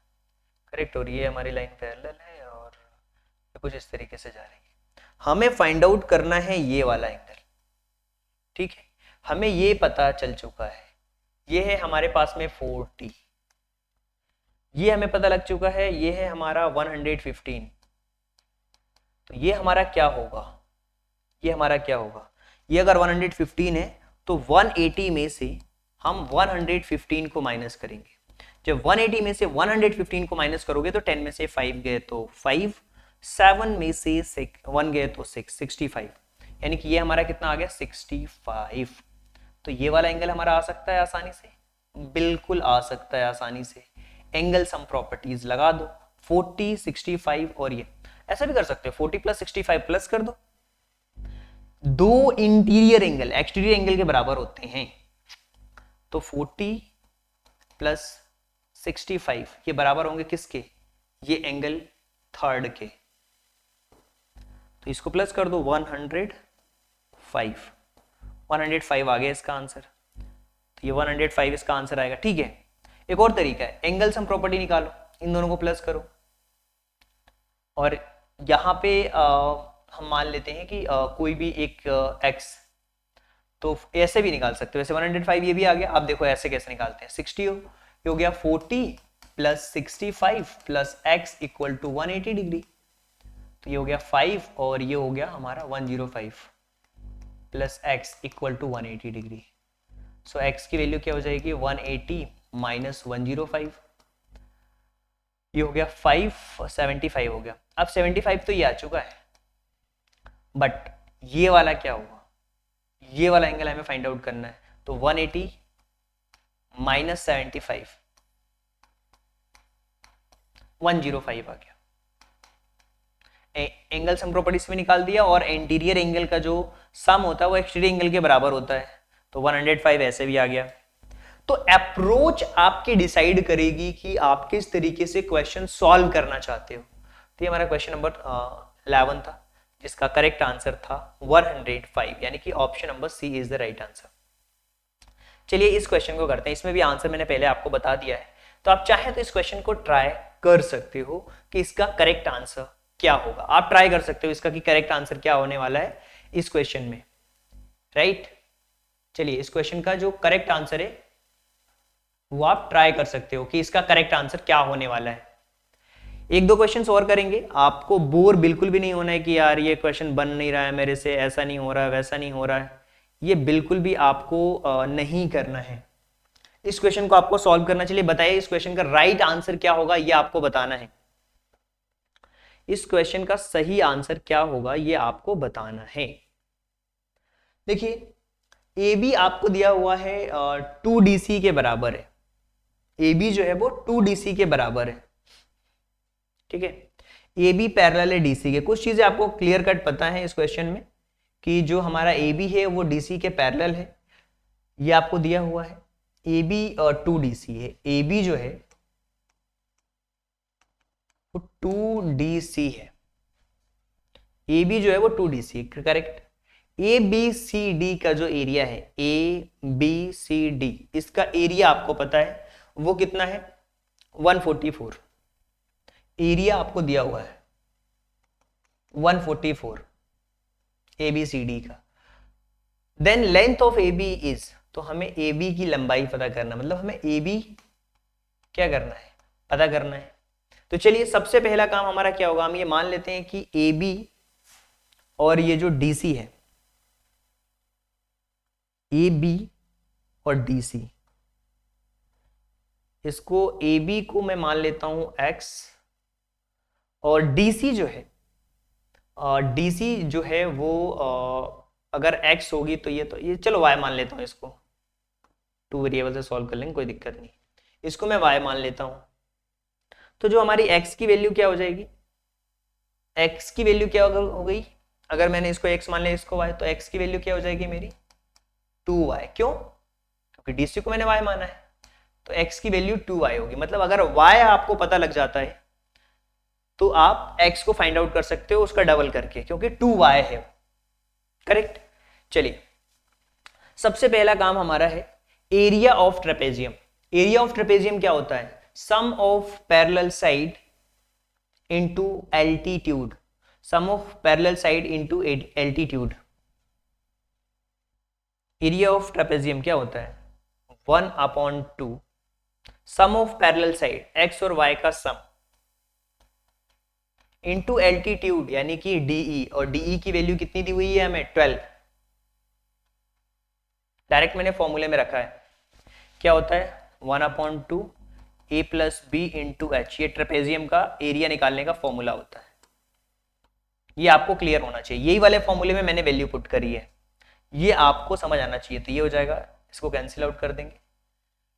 करेक्ट, और ये हमारी लाइन पैरेलल है और कुछ इस तरीके से जा रही है। हमें फाइंड आउट करना है ये वाला एंगल, ठीक है। हमें ये पता चल चुका है, ये है हमारे पास में 40, ये हमें पता लग चुका है, ये है हमारा 115। तो ये हमारा क्या होगा, ये हमारा क्या होगा, ये अगर 115 है तो 180 में से हम 115 को माइनस करेंगे। जब 180 में से 115 को माइनस करोगे तो 10 में से 5 गए तो 5, 7 में से 1 गए तो 6, 65, यानी कि ये हमारा कितना आ गया, 65। तो ये वाला एंगल हमारा आ सकता है आसानी से, बिल्कुल आ सकता है आसानी से। एंगल सम प्रॉपर्टीज लगा दो, 40, 65 और ये ऐसा भी कर सकते हो, 40 प्लस 65 प्लस कर दो, दो इंटीरियर एंगल एक्सटीरियर एंगल के बराबर होते हैं। तो 40 प्लस 65 ये बराबर होंगे किसके, ये एंगल थर्ड के। तो इसको प्लस कर दो, 105, 105 आ गया इसका आंसर। तो ये 105 इसका आंसर आएगा, ठीक है। एक और तरीका है, एंगल सम प्रॉपर्टी निकालो, इन दोनों को प्लस करो, और यहां पे हम मान लेते हैं कि कोई भी एक x, तो ऐसे भी निकाल सकते हो, वैसे 105 ये भी आ गया। अब देखो ऐसे कैसे निकालते हैं, 60 हो गया 40 plus 65 plus x equal to 180 degree. तो ये हो गया 5 और ये हो गया हमारा 105 plus x equal to 180 degree. So x की वैल्यू क्या हो जाएगी, 180 माइनस 105, ये हो गया 575 हो गया। अब 75 तो ये आ चुका है, बट ये वाला क्या होगा, ये वाला एंगल हमें फाइंड आउट करना है। तो 180 माइनस 75, 105 आ गया। एंगल सम प्रॉपर्टीज में निकाल दिया, और इंटीरियर एंगल का जो सम होता है वो एक्सटीरियर एंगल के बराबर होता है। तो 105 ऐसे भी आ गया। तो अप्रोच आपकी डिसाइड करेगी कि आप किस तरीके से क्वेश्चन सॉल्व करना चाहते हो। तो ये हमारा क्वेश्चन नंबर 11 था, जिसका करेक्ट आंसर था 105, यानी कि option number C is the right answer. चलिए इस क्वेश्चन को करते हैं, इसमें भी आंसर मैंने पहले आपको बता दिया है, तो आप चाहे तो इस क्वेश्चन को ट्राई कर सकते हो कि इसका करेक्ट आंसर क्या होगा। आप ट्राई कर सकते हो इसका कि करेक्ट आंसर क्या होने वाला है इस क्वेश्चन में, राइट। चलिए इस क्वेश्चन का जो करेक्ट आंसर है वो आप ट्राई कर सकते हो कि इसका करेक्ट आंसर क्या होने वाला है। एक दो क्वेश्चंस और करेंगे, आपको बोर बिल्कुल भी नहीं होना है कि यार ये क्वेश्चन बन नहीं रहा है मेरे से, ऐसा नहीं हो रहा है, वैसा नहीं हो रहा है, ये बिल्कुल भी आपको नहीं करना है। इस क्वेश्चन को आपको सॉल्व करना। चलिए बताइए इस क्वेश्चन का राइट आंसर क्या होगा, ये आपको बताना है। इस क्वेश्चन का सही आंसर क्या होगा ये आपको बताना है। देखिए ए बी आपको दिया हुआ है 2DC के बराबर है। ए बी जो है वो 2DC के बराबर है, ठीक है। ए बी पैरेलल है DC के। कुछ चीजें आपको क्लियर कट पता है इस क्वेश्चन में कि जो हमारा ए बी है वो DC के पैरेलल है, ये आपको दिया हुआ है। ए बी 2DC है, ए बी जो है वो 2DC है, ए बी जो है वो 2DC, correct. A B C D का जो एरिया है, ए बी सी डी, इसका एरिया आपको पता है वो कितना है 144। एरिया आपको दिया हुआ है 144 ए बी सी डी का। Then length of A B is, तो हमें ए बी की लंबाई पता करना, मतलब हमें ए बी क्या करना है, पता करना है। तो चलिए सबसे पहला काम हमारा क्या होगा, हम ये मान लेते हैं कि ए बी और ये जो DC है, ए बी और DC, इसको ए बी को मैं मान लेता हूं x, और DC जो है DC जो है वो अगर x होगी तो ये चलो y मान लेता हूं, इसको 2 वेरिएबल से सॉल्व कर लेंगे, कोई दिक्कत नहीं। इसको मैं y मान लेता हूं, तो जो हमारी x की वैल्यू क्या हो जाएगी, x की वैल्यू क्या हो गई, अगर मैंने इसको x मान लिया इसको y, तो x की वैल्यू क्या हो जाएगी मेरी 2y। क्यों, क्योंकि DC को मैंने y माना है, तो x की वैल्यू 2y होगी। मतलब अगर y आपको पता लग जाता है तो आप x को फाइंड आउट कर सकते हो उसका डबल करके, क्योंकि 2y है, करेक्ट। चलिए सबसे पहला काम हमारा है area of trapezium. Area of trapezium क्या होता है, sum of parallel side into altitude, sum of parallel side into altitude. Area of trapezium क्या होता है 1/2 sum of parallel side x और y का सम इनटू एल्टीट्यूड यानी कि DE, और DE की वैल्यू कितनी दी हुई है हमें 12। डायरेक्ट मैंने फॉर्मूले में रखा है, क्या होता है 1/2 a plus B into H, ये ट्रेपेजियम का एरिया निकालने का फॉर्मूला होता है। ये आपको क्लियर होना चाहिए, यही वाले फॉर्मूले में मैंने वैल्यू पुट करी है, ये आपको समझ आना चाहिए। तो ये हो जाएगा, इसको कैंसिल आउट कर देंगे,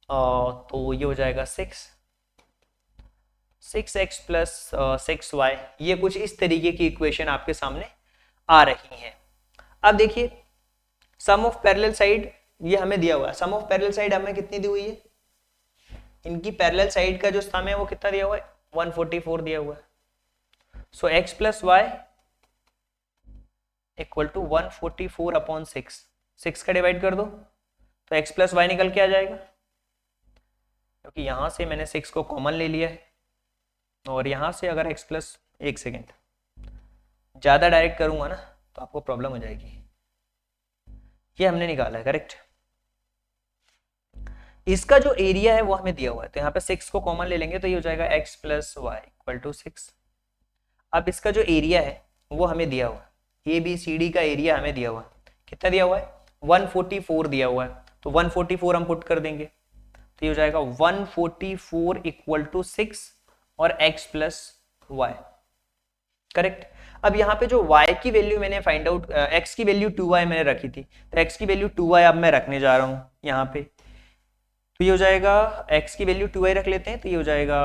तो ये हो जाएगा 6x प्लस 6y। ये कुछ इस तरीके की इक्वेशन आपके सामने आ रही है। अब देखिए सम ऑफ पैरेलल साइड ये हमें दिया हुआ है, सम ऑफ पैरेलल साइड हमें कितनी दी हुई है, इनकी पैरेलल साइड का जो सम है वो कितना दिया हुआ है 144 दिया हुआ है। So x plus y equal to 144/6, 6 का डिवाइड कर दो तो x प्लस वाई निकल के आ जाएगा, क्योंकि यहां से मैंने 6 को कॉमन ले लिया है, और यहां से अगर x प्लस, एक सेकेंड ज्यादा डायरेक्ट करूंगा ना तो आपको प्रॉब्लम हो जाएगी। ये हमने निकाला है, करेक्ट। इसका जो एरिया है वो हमें दिया हुआ है, तो यहाँ पे 6 को कॉमन ले लेंगे तो ये हो जाएगा x plus y equal to 6। अब इसका जो एरिया है वो हमें दिया हुआ है, ABCD का एरिया हमें दिया हुआ है, कितना दिया हुआ है 144 दिया हुआ है, तो 144 हम पुट कर देंगे तो ये हो जाएगा 144 इक्वल टू 6 और x प्लस वाई, करेक्ट। अब यहाँ पे जो y की वैल्यू मैंने फाइंड आउट, x की वैल्यू 2y मैंने रखी थी, तो x की वैल्यू 2y अब मैं रखने जा रहा हूँ यहाँ पे, तो ये हो जाएगा x की वैल्यू 2y रख लेते हैं, तो ये हो जाएगा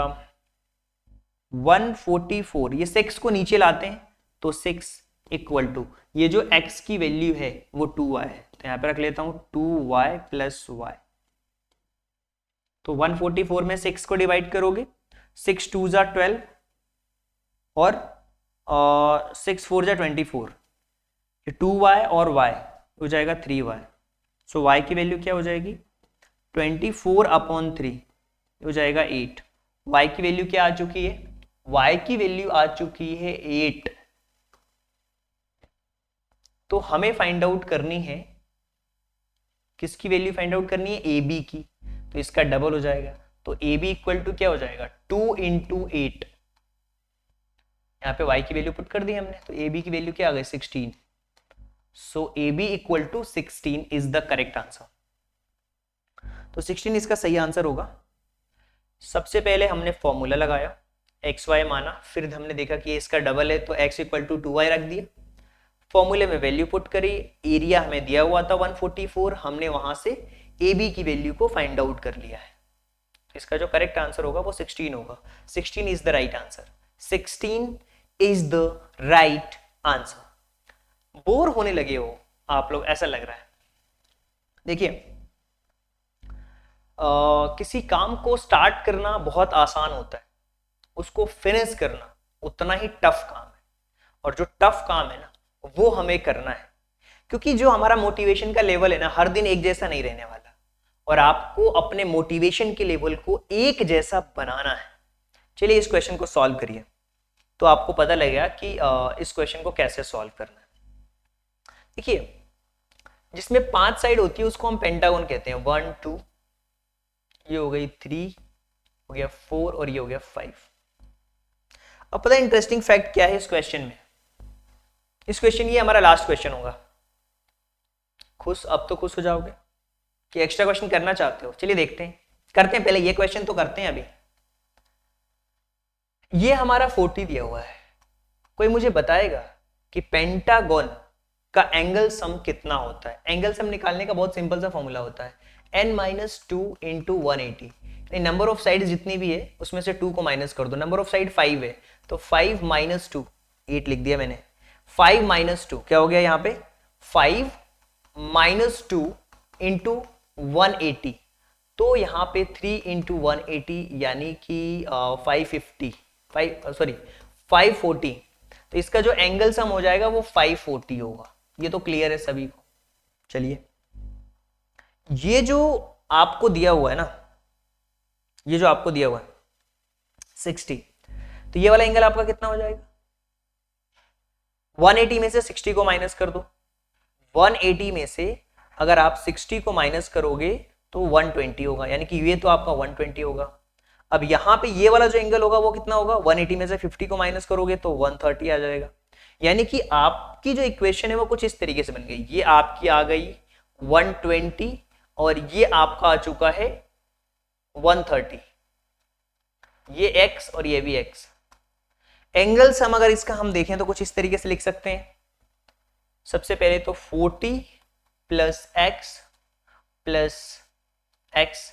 144, ये 6 को नीचे लाते हैं तो 6 इक्वल टू, ये जो x की वैल्यू है वो 2y है, तो यहाँ पे रख लेता हूँ 2y प्लस y। तो 144 में 6 को डिवाइड करोगे, 6 2 जा 12 और 6 4 जा 24, ये 2y और y हो जाएगा 3y। सो y की वैल्यू क्या हो जाएगी 24/3 हो जाएगा 8। y की वैल्यू क्या आ चुकी है y की वैल्यू आ चुकी है 8, तो हमें फाइंड आउट करनी है, किसकी वैल्यू फाइंड आउट करनी है, ए बी की। तो इसका डबल हो जाएगा, तो ए बी इक्वल टू क्या हो जाएगा, 2 इंटू 8। यहाँ पे y की वैल्यू पुट कर दी हमने, तो ए बी की वैल्यू क्या आ गई, 16। So A B equal to 16 is the correct answer. तो 16 इसका सही आंसर होगा। सबसे पहले हमने फॉर्मूला लगाया, एक्स वाई माना, फिर हमने देखा कि इसका डबल है तो x इक्वल टू 2y रख दिया, फॉर्मूले में वैल्यू पुट करी, एरिया हमें दिया हुआ था 144, हमने वहां से ए बी की वैल्यू को फाइंड आउट कर लिया है। तो इसका जो करेक्ट आंसर होगा वो 16 होगा। 16 is the right answer. 16 is the right answer. Bore होने लगे हो आप लोग, ऐसा लग रहा है। देखिए, किसी काम को स्टार्ट करना बहुत आसान होता है, उसको फिनिश करना उतना ही टफ काम है, और जो टफ काम है ना वो हमें करना है, क्योंकि जो हमारा मोटिवेशन का लेवल है ना हर दिन एक जैसा नहीं रहने वाला, और आपको अपने मोटिवेशन के लेवल को एक जैसा बनाना है। चलिए इस क्वेश्चन को सॉल्व करिए, तो आपको पता लगेगा कि इस क्वेश्चन को कैसे सॉल्व करना है। देखिए, जिसमें 5 साइड होती है उसको हम पेंटागन कहते हैं। 1 2, ये हो गई 3, हो गया 4, और ये हो गया 5। अब पता है इंटरेस्टिंग फैक्ट क्या है इस क्वेश्चन में। इस क्वेश्चन, ये हमारा लास्ट क्वेश्चन होगा। खुश, अब तो खुश हो जाओगे कि एक्स्ट्रा क्वेश्चन करना चाहते हो। चलिए देखते हैं, करते हैं, पहले ये क्वेश्चन तो करते हैं। अभी ये हमारा 40 दिया हुआ है, कोई मुझे बताएगा कि पेंटागन का एंगल सम कितना होता है। एंगल सम निकालने का बहुत सिंपल सा फॉर्मूला होता है, n-2 into 180। Number of side जितनी भी है उसमें से 2 को माइनस कर दो। नंबर ऑफ साइड 5 है, तो 5 माइनस 2, 8 लिख दिया मैंने। 5 माइनस 2 क्या हो गया यहाँ पे, 5 माइनस 2 इंटू 180, तो यहाँ पे 3 इंटू 180 यानी कि 540। तो इसका जो एंगल सम हो जाएगा वो 540 होगा। ये तो क्लियर है सभी को। चलिए, ये जो आपको दिया हुआ है ना, ये जो आपको दिया हुआ है 60, तो ये वाला एंगल आपका कितना हो जाएगा, 180 में से 60 को माइनस कर दो। 180 में से अगर आप 60 को माइनस करोगे तो 120 होगा, यानी कि ये तो आपका 120 होगा। अब यहां पे ये वाला जो एंगल होगा वो कितना होगा, 180 में से 50 को माइनस करोगे तो 130 आ जाएगा। यानी कि आपकी जो इक्वेशन है वो कुछ इस तरीके से बन गई, ये आपकी आ गई 120 और ये आपका आ चुका है 130, ये x और ये भी x। एंगल सम अगर इसका हम देखें तो कुछ इस तरीके से लिख सकते हैं। सबसे पहले तो 40 plus x plus x,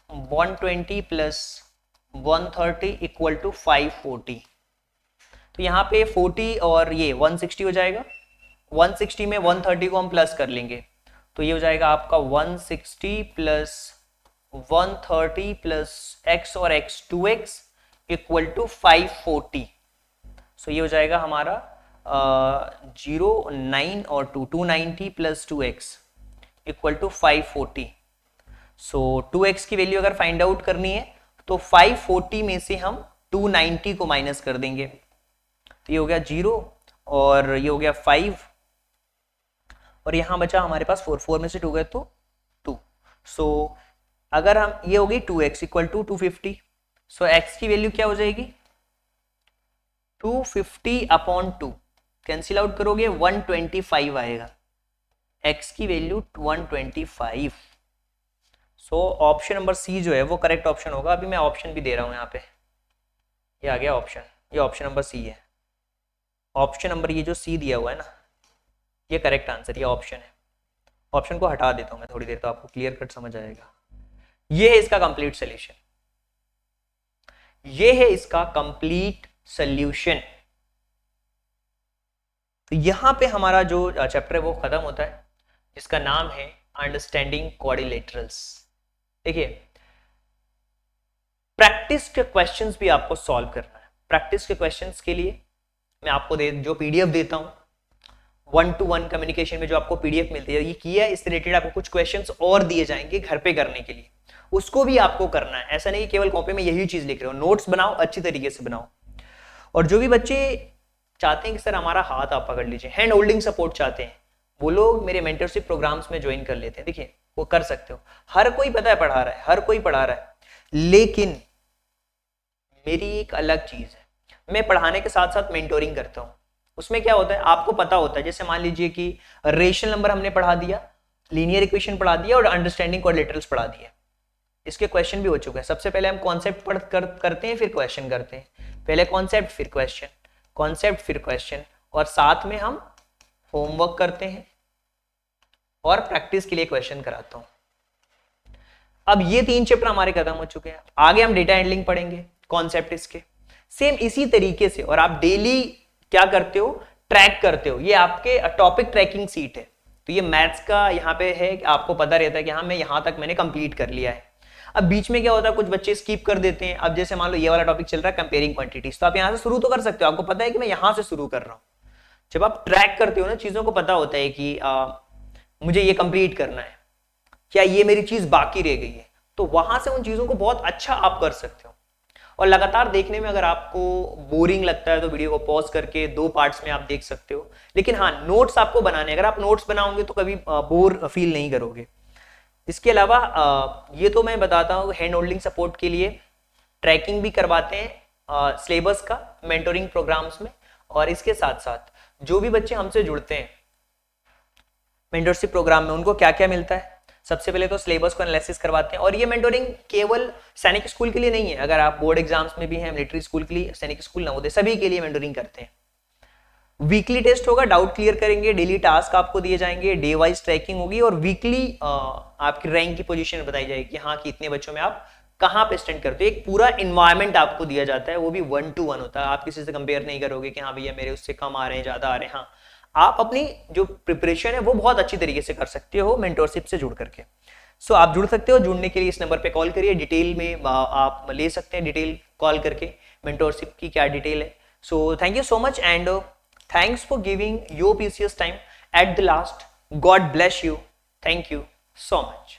120 plus 130 equal to 540। तो यहाँ पे 40 और ये 160 हो जाएगा। 160 में 130 को हम प्लस कर लेंगे तो ये हो जाएगा आपका 160 प्लस 130 प्लस x और x 2x इक्वल टू 540। सो ये हो जाएगा हमारा 0 9 और 2 290 plus 2x equal to 540। So 2x की वैल्यू अगर फाइंड आउट करनी है तो 540 में से हम 290 को माइनस कर देंगे, तो ये हो गया 0 और ये हो गया 5 और यहां बचा हमारे पास 4, 4 में से 2 गए तो 2। सो अगर हम, ये होगी 2x equal to 250। So x की वैल्यू क्या हो जाएगी, 250 अपॉन 2, कैंसिल आउट करोगे 125 आएगा, x की value 125। So option number C जो है वो करेक्ट ऑप्शन होगा। अभी मैं ऑप्शन भी दे रहा हूं यहाँ पे, ये आ गया ऑप्शन, ये ऑप्शन नंबर सी है। ऑप्शन नंबर ये जो सी दिया हुआ है ना, ये करेक्ट आंसर, ये ऑप्शन है। ऑप्शन को हटा देता हूं मैं थोड़ी देर, तो आपको क्लियर कट समझ आएगा। ये है इसका कंप्लीट सोल्यूशन, ये है इसका कंप्लीट सोल्यूशन। तो यहां पे हमारा जो चैप्टर है वो खत्म होता है, जिसका नाम है अंडरस्टैंडिंग क्वाड्रिलेटरल्स। देखिए, प्रैक्टिस के क्वेश्चंस भी आपको सॉल्व करना है। प्रैक्टिस के क्वेश्चंस के लिए मैं आपको जो पीडीएफ देता हूं 1-to-1 कम्युनिकेशन में, जो आपको पीडीएफ मिलती है, ये किया है, इससे रिलेटेड आपको कुछ क्वेश्चंस और दिए जाएंगे घर पे करने के लिए, उसको भी आपको करना है। ऐसा नहीं कि केवल कॉपी में यही चीज लिख रहे हो, नोट्स बनाओ, अच्छी तरीके से बनाओ। और जो भी बच्चे चाहते हैं कि सर हमारा हाथ आप पकड़ लीजिए, हैंड होल्डिंग सपोर्ट चाहते हैं, वो लोग मेरे मेंटरशिप प्रोग्राम्स में ज्वाइन कर लेते हैं। देखिए वो कर सकते हो, हर कोई पता है पढ़ा रहा है, हर कोई पढ़ा रहा है, लेकिन मेरी एक अलग चीज है, मैं पढ़ाने के साथ साथ मेंटोरिंग करता हूं। उसमें क्या होता है आपको पता होता है, जैसे मान लीजिए कि रेशनल नंबर हमने पढ़ा दिया, लीनियर इक्वेशन पढ़ा दिया और अंडरस्टैंडिंग कोलेटरल्स पढ़ा दिया, इसके क्वेश्चन भी हो चुके हैं। सबसे पहले हम कॉन्सेप्ट करते हैं, फिर क्वेश्चन करते हैं, पहले कॉन्सेप्ट फिर क्वेश्चन, कॉन्सेप्ट फिर क्वेश्चन, और साथ में हम होमवर्क करते हैं और प्रैक्टिस के लिए क्वेश्चन कराता हूं। अब ये 3 चैप्टर हमारे खत्म हो चुके हैं, आगे हम डेटा हैंडलिंग पढ़ेंगे, कॉन्सेप्ट इसके सेम इसी तरीके से। और आप डेली क्या करते हो, ट्रैक करते हो, ये आपके टॉपिक ट्रैकिंग सीट है। तो ये मैथ्स का यहाँ पे है कि आपको पता रहता है कि हाँ मैं यहाँ तक मैंने कंप्लीट कर लिया है। अब बीच में क्या होता है, कुछ बच्चे स्किप कर देते हैं। अब जैसे मान लो ये वाला टॉपिक चल रहा है कंपेयरिंग क्वांटिटीज, तो आप यहाँ से शुरू तो कर सकते हो, आपको पता है कि मैं यहाँ से शुरू कर रहा हूँ। जब आप ट्रैक करते हो ना चीजों को, पता होता है कि मुझे ये कंप्लीट करना है, क्या ये मेरी चीज बाकी रह गई है, तो वहां से उन चीजों को बहुत अच्छा आप कर सकते हो। और लगातार देखने में अगर आपको बोरिंग लगता है तो वीडियो को पॉज करके 2 पार्ट्स में आप देख सकते हो। लेकिन हाँ, नोट्स आपको बनाने, अगर आप नोट्स बनाओगे तो कभी बोर फील नहीं करोगे। इसके अलावा ये तो मैं बताता हूँ, हैंड होल्डिंग सपोर्ट के लिए ट्रैकिंग भी करवाते हैं सिलेबस का मेंटोरिंग प्रोग्राम्स में। और इसके साथ साथ जो भी बच्चे हमसे जुड़ते हैं मेंटरशिप प्रोग्राम में, उनको क्या क्या मिलता है, सबसे पहले तो सिलेबस को एनालिसिस करवाते हैं। और ये मेंटोरिंग केवल सैनिक स्कूल के लिए नहीं है, अगर आप बोर्ड एग्जाम्स में भी हैं, मिलिट्री स्कूल के लिए, सैनिक स्कूल नवोदय, सभी के लिए मेंटोरिंग करते हैं। वीकली टेस्ट होगा, डाउट क्लियर करेंगे, डेली टास्क आपको दिए जाएंगे, डे वाइज ट्रैकिंग होगी, और वीकली आपकी रैंक की पोजीशन बताई जाएगी कि हाँ कि इतने बच्चों में आप कहाँ पे स्टैंड करते हो। एक पूरा इन्वायरमेंट आपको दिया जाता है, वो भी 1 to 1 होता है। आप किसी से कंपेयर नहीं करोगे कि हाँ भैया मेरे उससे कम आ रहे हैं, ज्यादा आ रहे हैं। हाँ, आप अपनी जो प्रिपरेशन है वो बहुत अच्छी तरीके से कर सकते हो मेंटोरशिप से जुड़ करके। सो आप जुड़ सकते हो। जुड़ने के लिए इस नंबर पे कॉल करिए, डिटेल में आप ले सकते हैं, डिटेल कॉल करके मेंटोरशिप की क्या डिटेल है। So thank you so much and thanks for giving your precious time at the last. God bless you. Thank you so much.